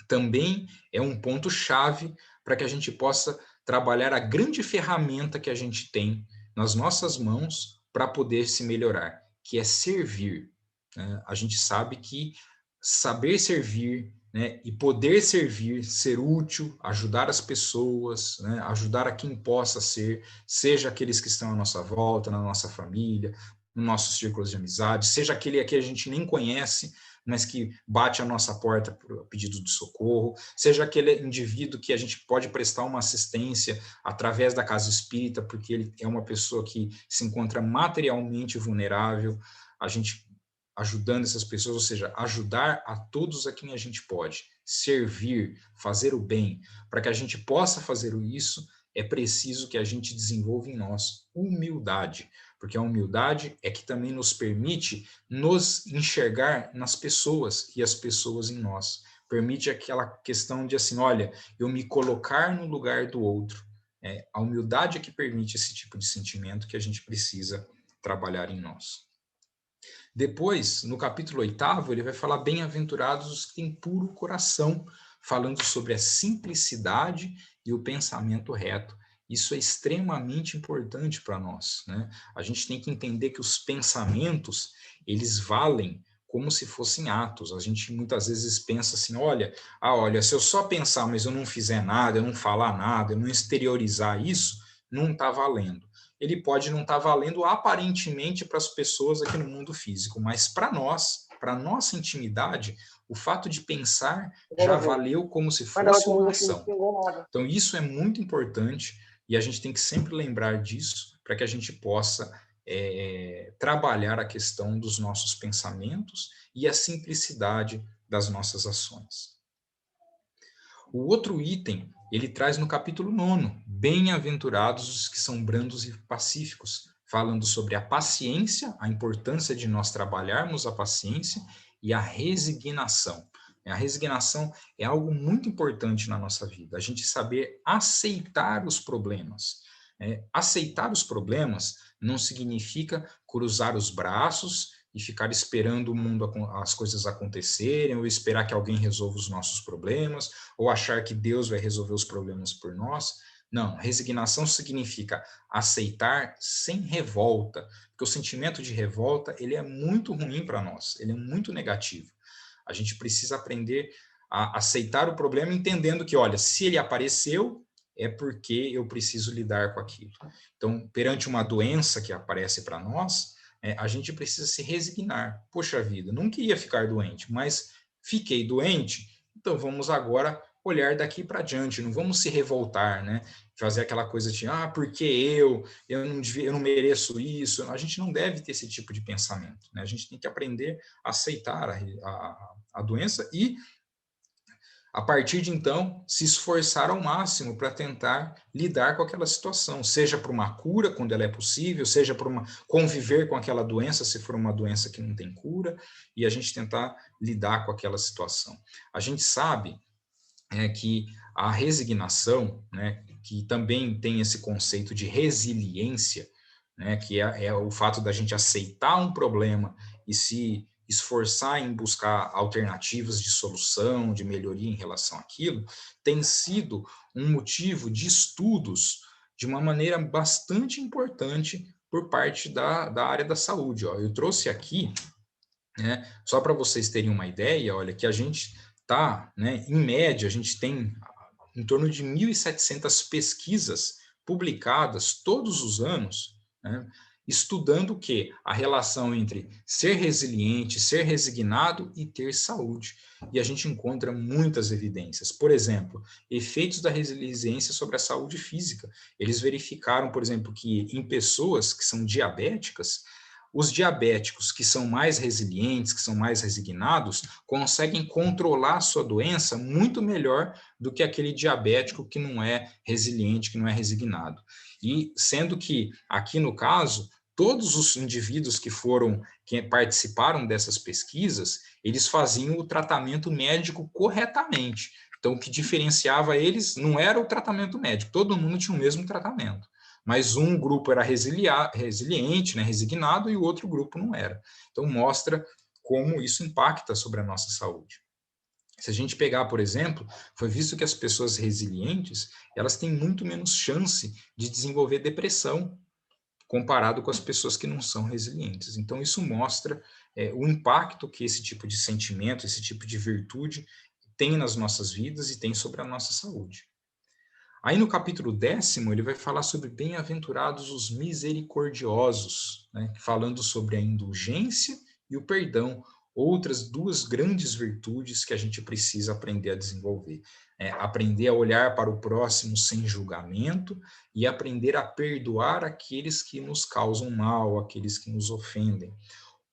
[SPEAKER 1] também é um ponto-chave para que a gente possa trabalhar a grande ferramenta que a gente tem nas nossas mãos para poder se melhorar, que é servir. Né? A gente sabe que saber servir, né, e poder servir, ser útil, ajudar as pessoas, né, ajudar a quem possa ser, seja aqueles que estão à nossa volta, na nossa família, no nossos círculos de amizade, seja aquele que a gente nem conhece, mas que bate a nossa porta por pedido de socorro, seja aquele indivíduo que a gente pode prestar uma assistência através da casa espírita, porque ele é uma pessoa que se encontra materialmente vulnerável, a gente ajudando essas pessoas, ou seja, ajudar a todos a quem a gente pode, servir, fazer o bem. Para que a gente possa fazer isso, é preciso que a gente desenvolva em nós humildade, porque a humildade é que também nos permite nos enxergar nas pessoas e as pessoas em nós. Permite aquela questão de assim, olha, eu me colocar no lugar do outro. A humildade é que permite esse tipo de sentimento que a gente precisa trabalhar em nós. Depois, no capítulo 8º, ele vai falar bem-aventurados os que têm puro coração, falando sobre a simplicidade e o pensamento reto. Isso é extremamente importante para nós, né? A gente tem que entender que os pensamentos, eles valem como se fossem atos. A gente muitas vezes pensa assim, olha, se eu só pensar, mas eu não fizer nada, eu não falar nada, eu não exteriorizar isso, não está valendo. Ele pode não estar valendo aparentemente para as pessoas aqui no mundo físico, mas para nós, para nossa intimidade, o fato de pensar já valeu como se fosse uma ação. Então, isso é muito importante e a gente tem que sempre lembrar disso para que a gente possa trabalhar a questão dos nossos pensamentos e a simplicidade das nossas ações. O outro item, ele traz no capítulo 9, bem-aventurados os que são brandos e pacíficos, falando sobre a paciência, a importância de nós trabalharmos a paciência e a resignação. A resignação é algo muito importante na nossa vida, a gente saber aceitar os problemas. Aceitar os problemas não significa cruzar os braços e ficar esperando o mundo, as coisas acontecerem, ou esperar que alguém resolva os nossos problemas, ou achar que Deus vai resolver os problemas por nós. Não, resignação significa aceitar sem revolta, porque o sentimento de revolta, ele é muito ruim para nós, ele é muito negativo. A gente precisa aprender a aceitar o problema entendendo que, olha, se ele apareceu, é porque eu preciso lidar com aquilo. Então, perante uma doença que aparece para nós, a gente precisa se resignar. Poxa vida, não queria ficar doente, mas fiquei doente, então vamos agora olhar daqui para diante, não vamos se revoltar, né? Fazer aquela coisa de, porque eu não mereço isso. A gente não deve ter esse tipo de pensamento, né? A gente tem que aprender a aceitar a doença e a partir de então, se esforçar ao máximo para tentar lidar com aquela situação, seja para uma cura, quando ela é possível, seja para conviver com aquela doença, se for uma doença que não tem cura, e a gente tentar lidar com aquela situação. A gente sabe que a resignação, né, que também tem esse conceito de resiliência, né, que é o fato da gente aceitar um problema e se esforçar em buscar alternativas de solução, de melhoria em relação àquilo, tem sido um motivo de estudos de uma maneira bastante importante por parte da área da saúde. Eu trouxe aqui, né, só para vocês terem uma ideia, olha, que a gente está, né, em média, a gente tem em torno de 1.700 pesquisas publicadas todos os anos, né, estudando o quê? A relação entre ser resiliente, ser resignado e ter saúde. E a gente encontra muitas evidências. Por exemplo, efeitos da resiliência sobre a saúde física. Eles verificaram, por exemplo, que em pessoas que são diabéticas, os diabéticos que são mais resilientes, que são mais resignados, conseguem controlar a sua doença muito melhor do que aquele diabético que não é resiliente, que não é resignado. E sendo que, aqui no caso, todos os indivíduos que participaram dessas pesquisas, eles faziam o tratamento médico corretamente. Então, o que diferenciava eles não era o tratamento médico, todo mundo tinha o mesmo tratamento. mas um grupo era resiliente, né, resignado, e o outro grupo não era. Então, mostra como isso impacta sobre a nossa saúde. Se a gente pegar, por exemplo, foi visto que as pessoas resilientes, elas têm muito menos chance de desenvolver depressão, comparado com as pessoas que não são resilientes. Então, isso mostra o impacto que esse tipo de sentimento, esse tipo de virtude tem nas nossas vidas e tem sobre a nossa saúde. Aí no capítulo 10º, ele vai falar sobre bem-aventurados os misericordiosos, né? Falando sobre a indulgência e o perdão, outras duas grandes virtudes que a gente precisa aprender a desenvolver. Aprender a olhar para o próximo sem julgamento e aprender a perdoar aqueles que nos causam mal, aqueles que nos ofendem.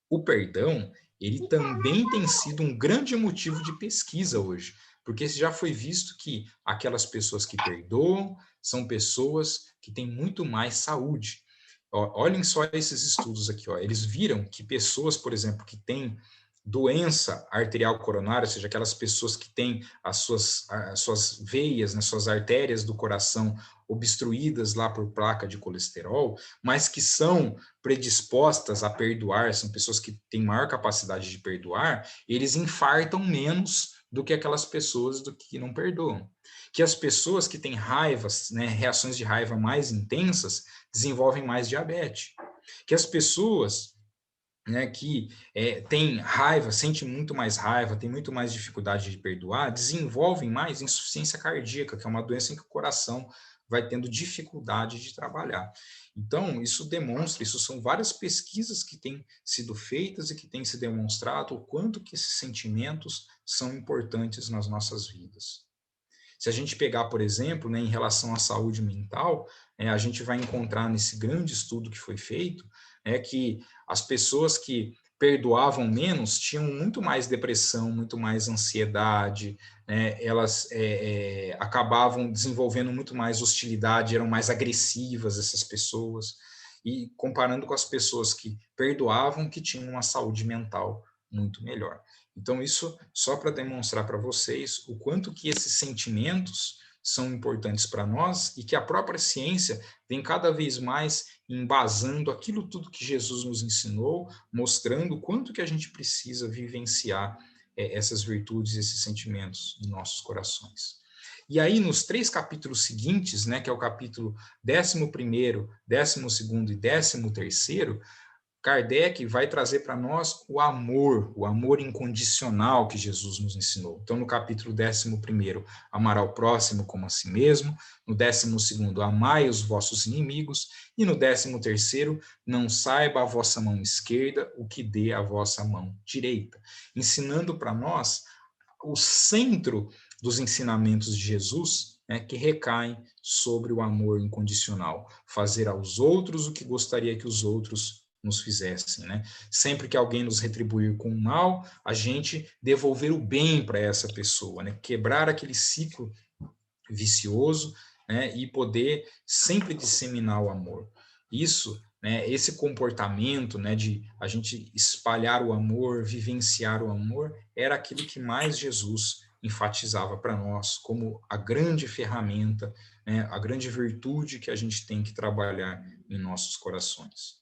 [SPEAKER 1] O perdão, ele também tem sido um grande motivo de pesquisa hoje, porque já foi visto que aquelas pessoas que perdoam são pessoas que têm muito mais saúde. Olhem só esses estudos aqui, ó. Eles viram que pessoas, por exemplo, que têm doença arterial coronária, ou seja, aquelas pessoas que têm as suas veias, né, suas artérias do coração obstruídas lá por placa de colesterol, mas que são predispostas a perdoar, são pessoas que têm maior capacidade de perdoar, eles infartam menos do que aquelas pessoas do que não perdoam. Que as pessoas que têm raivas, né, reações de raiva mais intensas, desenvolvem mais diabetes. Que as pessoas, né, que têm raiva, sentem muito mais raiva, têm muito mais dificuldade de perdoar, desenvolvem mais insuficiência cardíaca, que é uma doença em que o coração vai tendo dificuldade de trabalhar. Então, isso demonstra, isso são várias pesquisas que têm sido feitas e que têm se demonstrado o quanto que esses sentimentos são importantes nas nossas vidas. Se a gente pegar, por exemplo, né, em relação à saúde mental, a gente vai encontrar nesse grande estudo que foi feito, que as pessoas que perdoavam menos tinham muito mais depressão, muito mais ansiedade, né, elas acabavam desenvolvendo muito mais hostilidade, eram mais agressivas essas pessoas, e comparando com as pessoas que perdoavam, que tinham uma saúde mental muito melhor. Então, isso só para demonstrar para vocês o quanto que esses sentimentos são importantes para nós e que a própria ciência vem cada vez mais embasando aquilo tudo que Jesus nos ensinou, mostrando o quanto que a gente precisa vivenciar essas virtudes, esses sentimentos em nossos corações. E aí, nos 3 capítulos seguintes, né, que é o capítulo 11º, 12º e 13º, Kardec vai trazer para nós o amor incondicional que Jesus nos ensinou. Então, no capítulo 11º, amar ao próximo como a si mesmo. No 12º, amai os vossos inimigos. E no 13º, não saiba a vossa mão esquerda o que dê a vossa mão direita. Ensinando para nós o centro dos ensinamentos de Jesus, né, que recaem sobre o amor incondicional. Fazer aos outros o que gostaria que os outros nos fizessem, né? Sempre que alguém nos retribuir com o mal, a gente devolver o bem para essa pessoa, né? Quebrar aquele ciclo vicioso, né? E poder sempre disseminar o amor. Isso, né? Esse comportamento, né? De a gente espalhar o amor, vivenciar o amor, era aquilo que mais Jesus enfatizava para nós como a grande ferramenta, né? A grande virtude que a gente tem que trabalhar em nossos corações.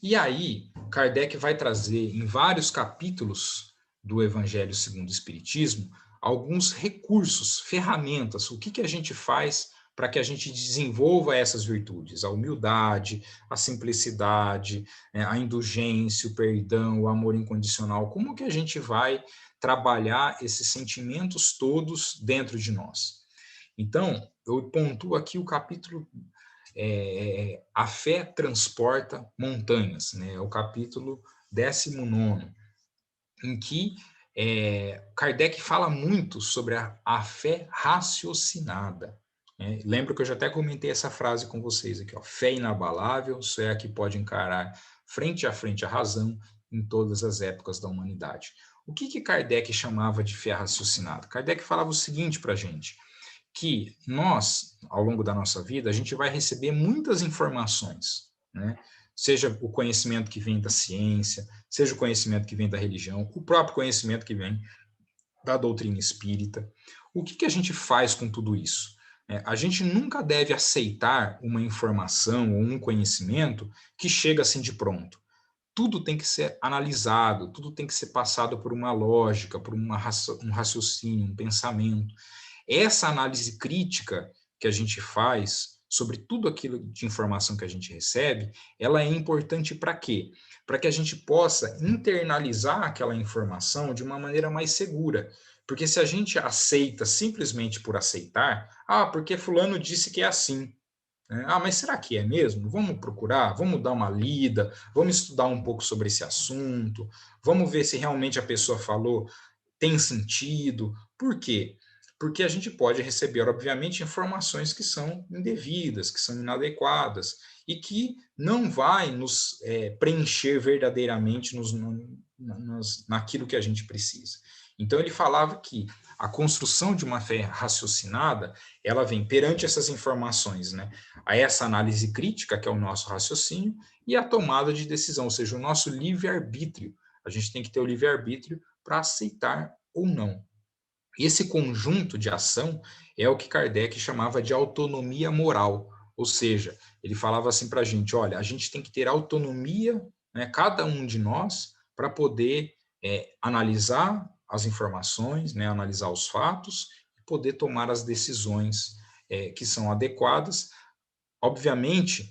[SPEAKER 1] E aí, Kardec vai trazer em vários capítulos do Evangelho segundo o Espiritismo alguns recursos, ferramentas, o que a gente faz para que a gente desenvolva essas virtudes, a humildade, a simplicidade, a indulgência, o perdão, o amor incondicional, como que a gente vai trabalhar esses sentimentos todos dentro de nós. Então, eu pontuo aqui o capítulo A Fé Transporta Montanhas, né? É o capítulo 19, em que Kardec fala muito sobre a fé raciocinada. Né? Lembro que eu já até comentei essa frase com vocês aqui, ó, fé inabalável, só é a que pode encarar frente a frente a razão em todas as épocas da humanidade. O que Kardec chamava de fé raciocinada? Kardec falava o seguinte para a gente, que nós, ao longo da nossa vida, a gente vai receber muitas informações, né? Seja o conhecimento que vem da ciência, seja o conhecimento que vem da religião, o próprio conhecimento que vem da doutrina espírita. O que a gente faz com tudo isso? A gente nunca deve aceitar uma informação ou um conhecimento que chega assim de pronto. Tudo tem que ser analisado, tudo tem que ser passado por uma lógica, por um raciocínio, um pensamento. Essa análise crítica que a gente faz sobre tudo aquilo de informação que a gente recebe, ela é importante para quê? Para que a gente possa internalizar aquela informação de uma maneira mais segura. Porque se a gente aceita simplesmente por aceitar, porque fulano disse que é assim, né? Mas será que é mesmo? Vamos procurar, vamos dar uma lida, vamos estudar um pouco sobre esse assunto, vamos ver se realmente a pessoa falou tem sentido. Por quê? Porque a gente pode receber, obviamente, informações que são indevidas, que são inadequadas, e que não vai nos preencher verdadeiramente naquilo que a gente precisa. Então, ele falava que a construção de uma fé raciocinada, ela vem perante essas informações, né? A essa análise crítica, que é o nosso raciocínio, e a tomada de decisão, ou seja, o nosso livre-arbítrio. A gente tem que ter o livre-arbítrio para aceitar ou não. Esse conjunto de ação é o que Kardec chamava de autonomia moral, ou seja, ele falava assim para a gente, olha, a gente tem que ter autonomia, né, cada um de nós, para poder analisar as informações, né, analisar os fatos, e poder tomar as decisões que são adequadas, obviamente,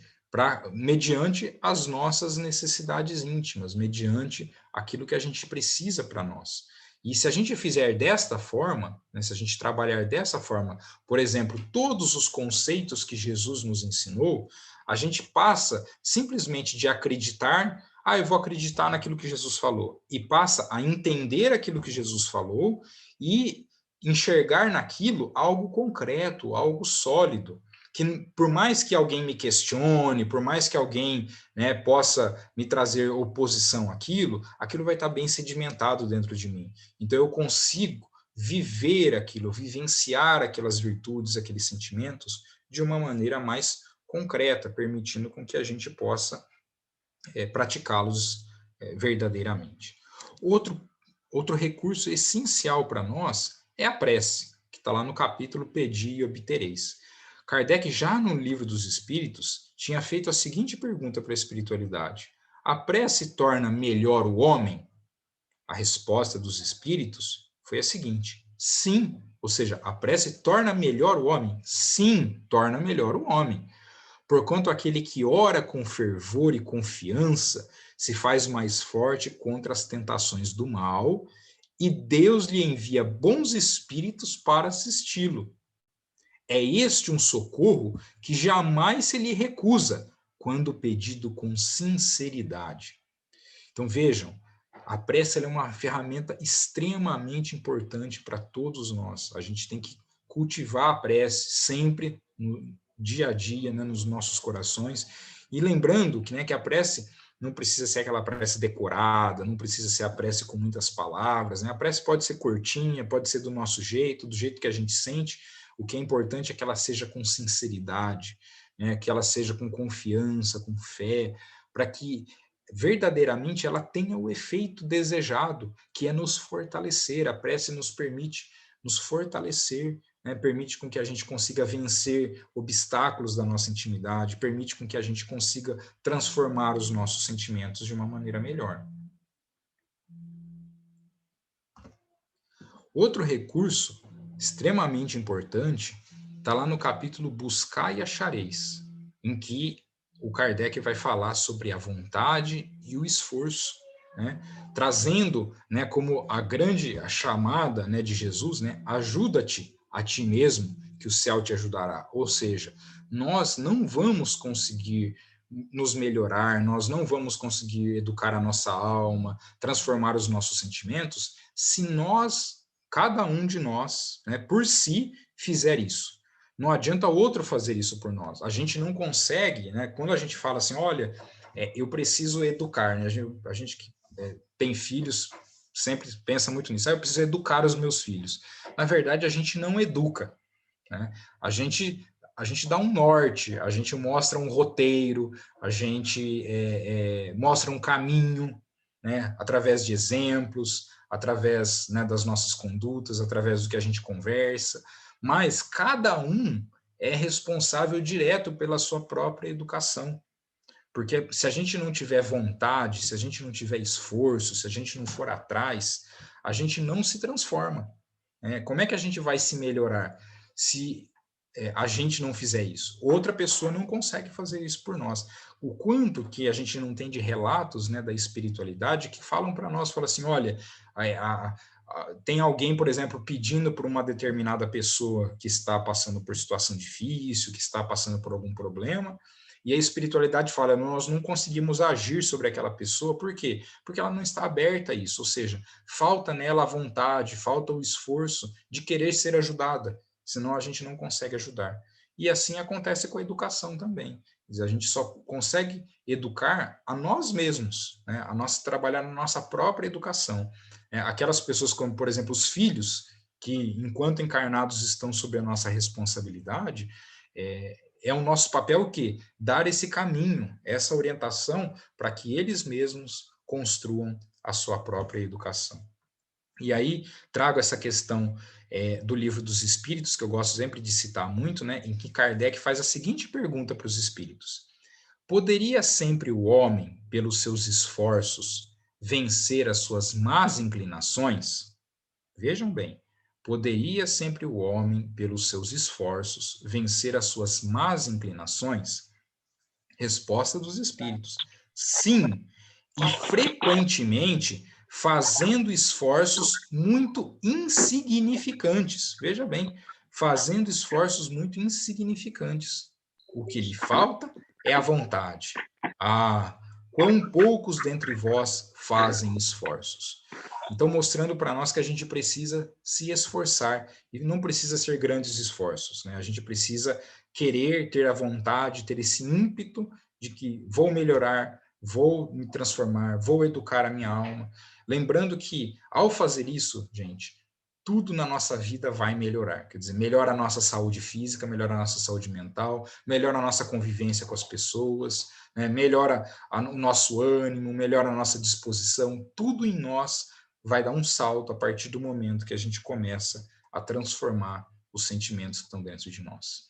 [SPEAKER 1] mediante as nossas necessidades íntimas, mediante aquilo que a gente precisa para nós. E se a gente fizer desta forma, né, se a gente trabalhar dessa forma, por exemplo, todos os conceitos que Jesus nos ensinou, a gente passa simplesmente de acreditar, eu vou acreditar naquilo que Jesus falou, e passa a entender aquilo que Jesus falou e enxergar naquilo algo concreto, algo sólido, que por mais que alguém me questione, por mais que alguém, né, possa me trazer oposição àquilo, aquilo vai estar bem sedimentado dentro de mim. Então eu consigo viver aquilo, vivenciar aquelas virtudes, aqueles sentimentos de uma maneira mais concreta, permitindo com que a gente possa praticá-los verdadeiramente. Outro recurso essencial para nós é a prece, que está lá no capítulo Pedi e Obtereis. Kardec, já no Livro dos Espíritos, tinha feito a seguinte pergunta para a espiritualidade: a prece torna melhor o homem? A resposta dos espíritos foi a seguinte: sim. Ou seja, a prece torna melhor o homem? Sim, torna melhor o homem. Porquanto aquele que ora com fervor e confiança se faz mais forte contra as tentações do mal, e Deus lhe envia bons espíritos para assisti-lo. É este um socorro que jamais se lhe recusa, quando pedido com sinceridade. Então vejam, a prece é uma ferramenta extremamente importante para todos nós. A gente tem que cultivar a prece sempre no dia a dia, né, nos nossos corações. E lembrando que, né, que a prece não precisa ser aquela prece decorada, não precisa ser a prece com muitas palavras, né? A prece pode ser curtinha, pode ser do nosso jeito, do jeito que a gente sente. O que é importante é que ela seja com sinceridade, né? Que ela seja com confiança, com fé, para que verdadeiramente ela tenha o efeito desejado, que é nos fortalecer. A prece nos permite nos fortalecer, né? Permite com que a gente consiga vencer obstáculos da nossa intimidade, permite com que a gente consiga transformar os nossos sentimentos de uma maneira melhor. Outro recurso extremamente importante está lá no capítulo Buscai e Achareis, em que o Kardec vai falar sobre a vontade e o esforço, né? Trazendo, né, como a chamada, né, de Jesus, né, ajuda-te a ti mesmo, que o céu te ajudará. Ou seja, nós não vamos conseguir nos melhorar, nós não vamos conseguir educar a nossa alma, transformar os nossos sentimentos, se nós, cada um de nós, né, por si, fizer isso. Não adianta outro fazer isso por nós. A gente não consegue, né? Quando a gente fala assim, olha, eu preciso educar, né? A gente que tem filhos sempre pensa muito nisso. Eu preciso educar os meus filhos. Na verdade, a gente não educa, né? A gente dá um norte, a gente mostra um roteiro, a gente mostra um caminho, né? Através de exemplos, através, né, das nossas condutas, através do que a gente conversa. Mas cada um é responsável direto pela sua própria educação. Porque se a gente não tiver vontade, se a gente não tiver esforço, se a gente não for atrás, a gente não se transforma. Como é que a gente vai se melhorar se a gente não fizer isso? Outra pessoa não consegue fazer isso por nós. O quanto que a gente não tem de relatos, né, da espiritualidade que falam para nós, falam assim, olha, tem alguém, por exemplo, pedindo por uma determinada pessoa que está passando por situação difícil, que está passando por algum problema, e a espiritualidade fala, nós não conseguimos agir sobre aquela pessoa, por quê? Porque ela não está aberta a isso, ou seja, falta nela a vontade, falta o esforço de querer ser ajudada, senão a gente não consegue ajudar. E assim acontece com a educação também. Quer dizer, a gente só consegue educar a nós mesmos, né? Trabalhar na nossa própria educação. Aquelas pessoas como, por exemplo, os filhos, que enquanto encarnados estão sob a nossa responsabilidade, é o nosso papel o quê? Dar esse caminho, essa orientação para que eles mesmos construam a sua própria educação. E aí trago essa questão do Livro dos Espíritos, que eu gosto sempre de citar muito, né, em que Kardec faz a seguinte pergunta para os espíritos: poderia sempre o homem, pelos seus esforços, vencer as suas más inclinações? Vejam bem, poderia sempre o homem, pelos seus esforços, vencer as suas más inclinações? Resposta dos espíritos: sim, e frequentemente fazendo esforços muito insignificantes. Veja bem, fazendo esforços muito insignificantes. O que lhe falta é a vontade. Ah, quão poucos dentre vós fazem esforços. Então, mostrando para nós que a gente precisa se esforçar, e não precisa ser grandes esforços, né? A gente precisa querer, ter a vontade, ter esse ímpeto de que vou melhorar, vou me transformar, vou educar a minha alma. Lembrando que, ao fazer isso, gente, tudo na nossa vida vai melhorar. Quer dizer, melhora a nossa saúde física, melhora a nossa saúde mental, melhora a nossa convivência com as pessoas, né? Melhora o nosso ânimo, melhora a nossa disposição. Tudo em nós vai dar um salto a partir do momento que a gente começa a transformar os sentimentos que estão dentro de nós.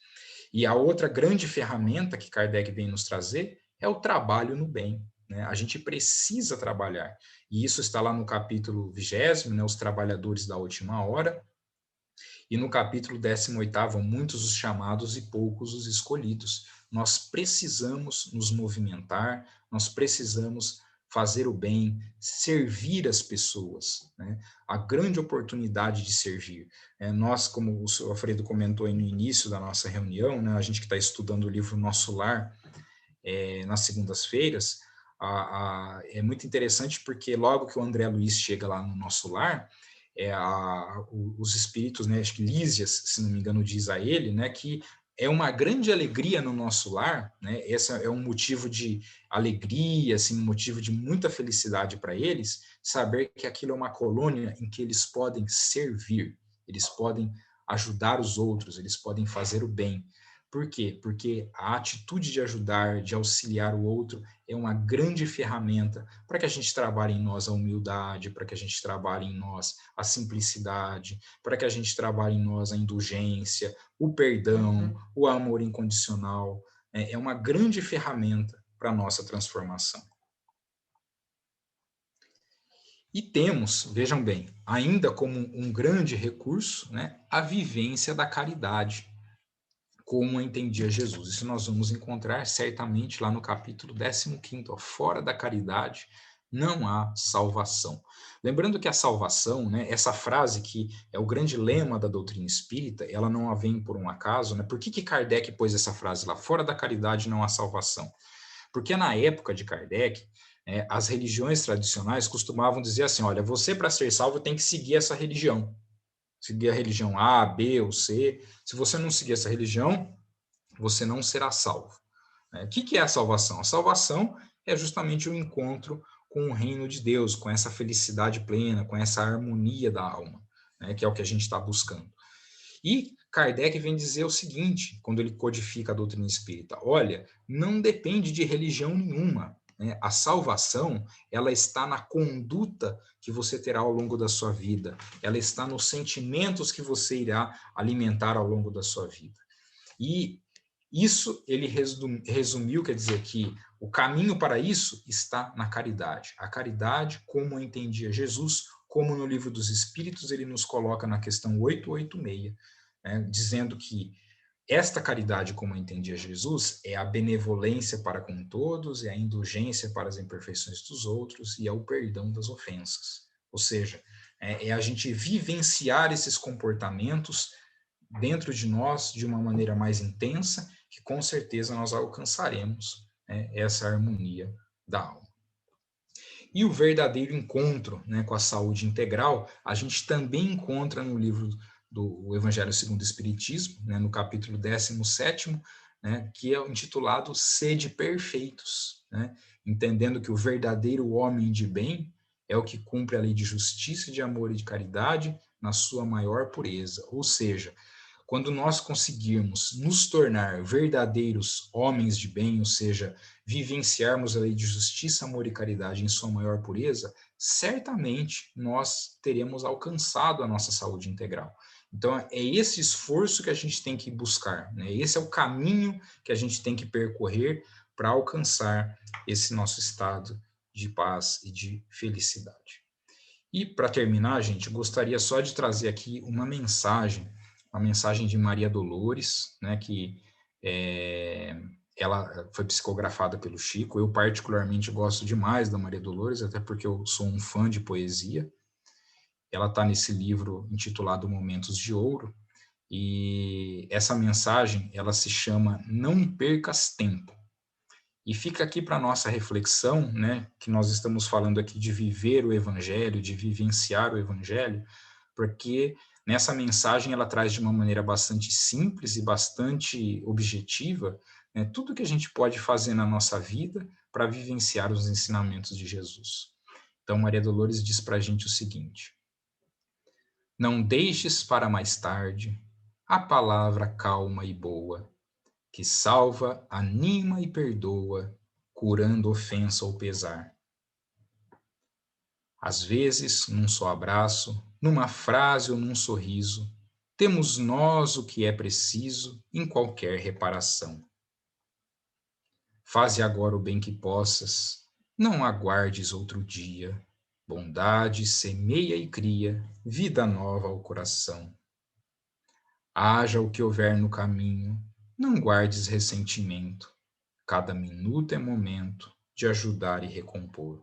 [SPEAKER 1] E a outra grande ferramenta que Kardec vem nos trazer é o trabalho no bem. Né? A gente precisa trabalhar. E isso está lá no capítulo 20º, né, os trabalhadores da última hora, e no capítulo 18º, muitos os chamados e poucos os escolhidos. Nós precisamos nos movimentar, nós precisamos fazer o bem, servir as pessoas, né? A grande oportunidade de servir. Nós, como o Alfredo comentou aí no início da nossa reunião, né, a gente que está estudando o livro Nosso Lar, nas segundas-feiras, é muito interessante porque logo que o André Luiz chega lá no Nosso Lar, os espíritos, né, acho que Lísias, se não me engano, diz a ele, né, que é uma grande alegria no nosso lar, né, esse é um motivo de alegria, assim, um motivo de muita felicidade para eles, saber que aquilo é uma colônia em que eles podem servir, eles podem ajudar os outros, eles podem fazer o bem. Por quê? Porque a atitude de ajudar, de auxiliar o outro, é uma grande ferramenta para que a gente trabalhe em nós a humildade, para que a gente trabalhe em nós a simplicidade, para que a gente trabalhe em nós a indulgência, o perdão, o amor incondicional. É uma grande ferramenta para a nossa transformação. E temos, vejam bem, ainda como um grande recurso, né, a vivência da caridade, como entendia Jesus. Isso nós vamos encontrar certamente lá no capítulo 15º, fora da caridade não há salvação. Lembrando que a salvação, né, essa frase que é o grande lema da doutrina espírita, ela não vem por um acaso, né? Por que Kardec pôs essa frase lá? Fora da caridade não há salvação. Porque na época de Kardec, as religiões tradicionais costumavam dizer assim, olha, você para ser salvo tem que seguir essa religião. Seguir a religião A, B ou C. Se você não seguir essa religião, você não será salvo. O que é a salvação? A salvação é justamente o encontro com o reino de Deus, com essa felicidade plena, com essa harmonia da alma, né, que é o que a gente está buscando. E Kardec vem dizer o seguinte, quando ele codifica a doutrina espírita, olha, não depende de religião nenhuma, né? A salvação, ela está na conduta que você terá ao longo da sua vida, ela está nos sentimentos que você irá alimentar ao longo da sua vida. E isso ele resumiu, quer dizer que o caminho para isso está na caridade. A caridade, como entendia Jesus, como no Livro dos Espíritos ele nos coloca na questão 886, né, dizendo que esta caridade, como entendia Jesus, é a benevolência para com todos, é a indulgência para as imperfeições dos outros e é o perdão das ofensas. Ou seja, é a gente vivenciar esses comportamentos dentro de nós de uma maneira mais intensa, que com certeza nós alcançaremos, né, essa harmonia da alma. E o verdadeiro encontro, né, com a saúde integral, a gente também encontra no livro do Evangelho segundo o Espiritismo, né, no capítulo 17º, né, que é intitulado Sede Perfeitos, né, entendendo que o verdadeiro homem de bem é o que cumpre a lei de justiça, de amor e de caridade na sua maior pureza. Ou seja, quando nós conseguirmos nos tornar verdadeiros homens de bem, ou seja, vivenciarmos a lei de justiça, amor e caridade em sua maior pureza, certamente nós teremos alcançado a nossa saúde integral. Então, é esse esforço que a gente tem que buscar, né? Esse é o caminho que a gente tem que percorrer para alcançar esse nosso estado de paz e de felicidade. E, para terminar, gente, gostaria só de trazer aqui uma mensagem de Maria Dolores, né, que ela foi psicografada pelo Chico. Eu particularmente gosto demais da Maria Dolores, até porque eu sou um fã de poesia. Ela está nesse livro intitulado Momentos de Ouro, e essa mensagem, ela se chama Não Percas Tempo. E fica aqui para a nossa reflexão, né, que nós estamos falando aqui de viver o Evangelho, de vivenciar o Evangelho, porque nessa mensagem ela traz de uma maneira bastante simples e bastante objetiva, né, tudo que a gente pode fazer na nossa vida para vivenciar os ensinamentos de Jesus. Então, Maria Dolores diz para a gente o seguinte: não deixes para mais tarde a palavra calma e boa, que salva, anima e perdoa, curando ofensa ou pesar. Às vezes, num só abraço, numa frase ou num sorriso, temos nós o que é preciso em qualquer reparação. Faze agora o bem que possas, não aguardes outro dia. Bondade semeia e cria vida nova ao coração. Haja o que houver no caminho, não guardes ressentimento. Cada minuto é momento de ajudar e recompor.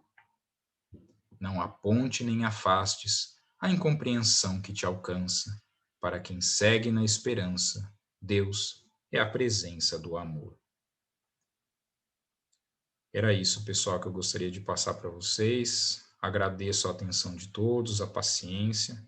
[SPEAKER 1] Não aponte nem afastes a incompreensão que te alcança. Para quem segue na esperança, Deus é a presença do amor. Era isso, pessoal, que eu gostaria de passar para vocês. Agradeço a atenção de todos, a paciência.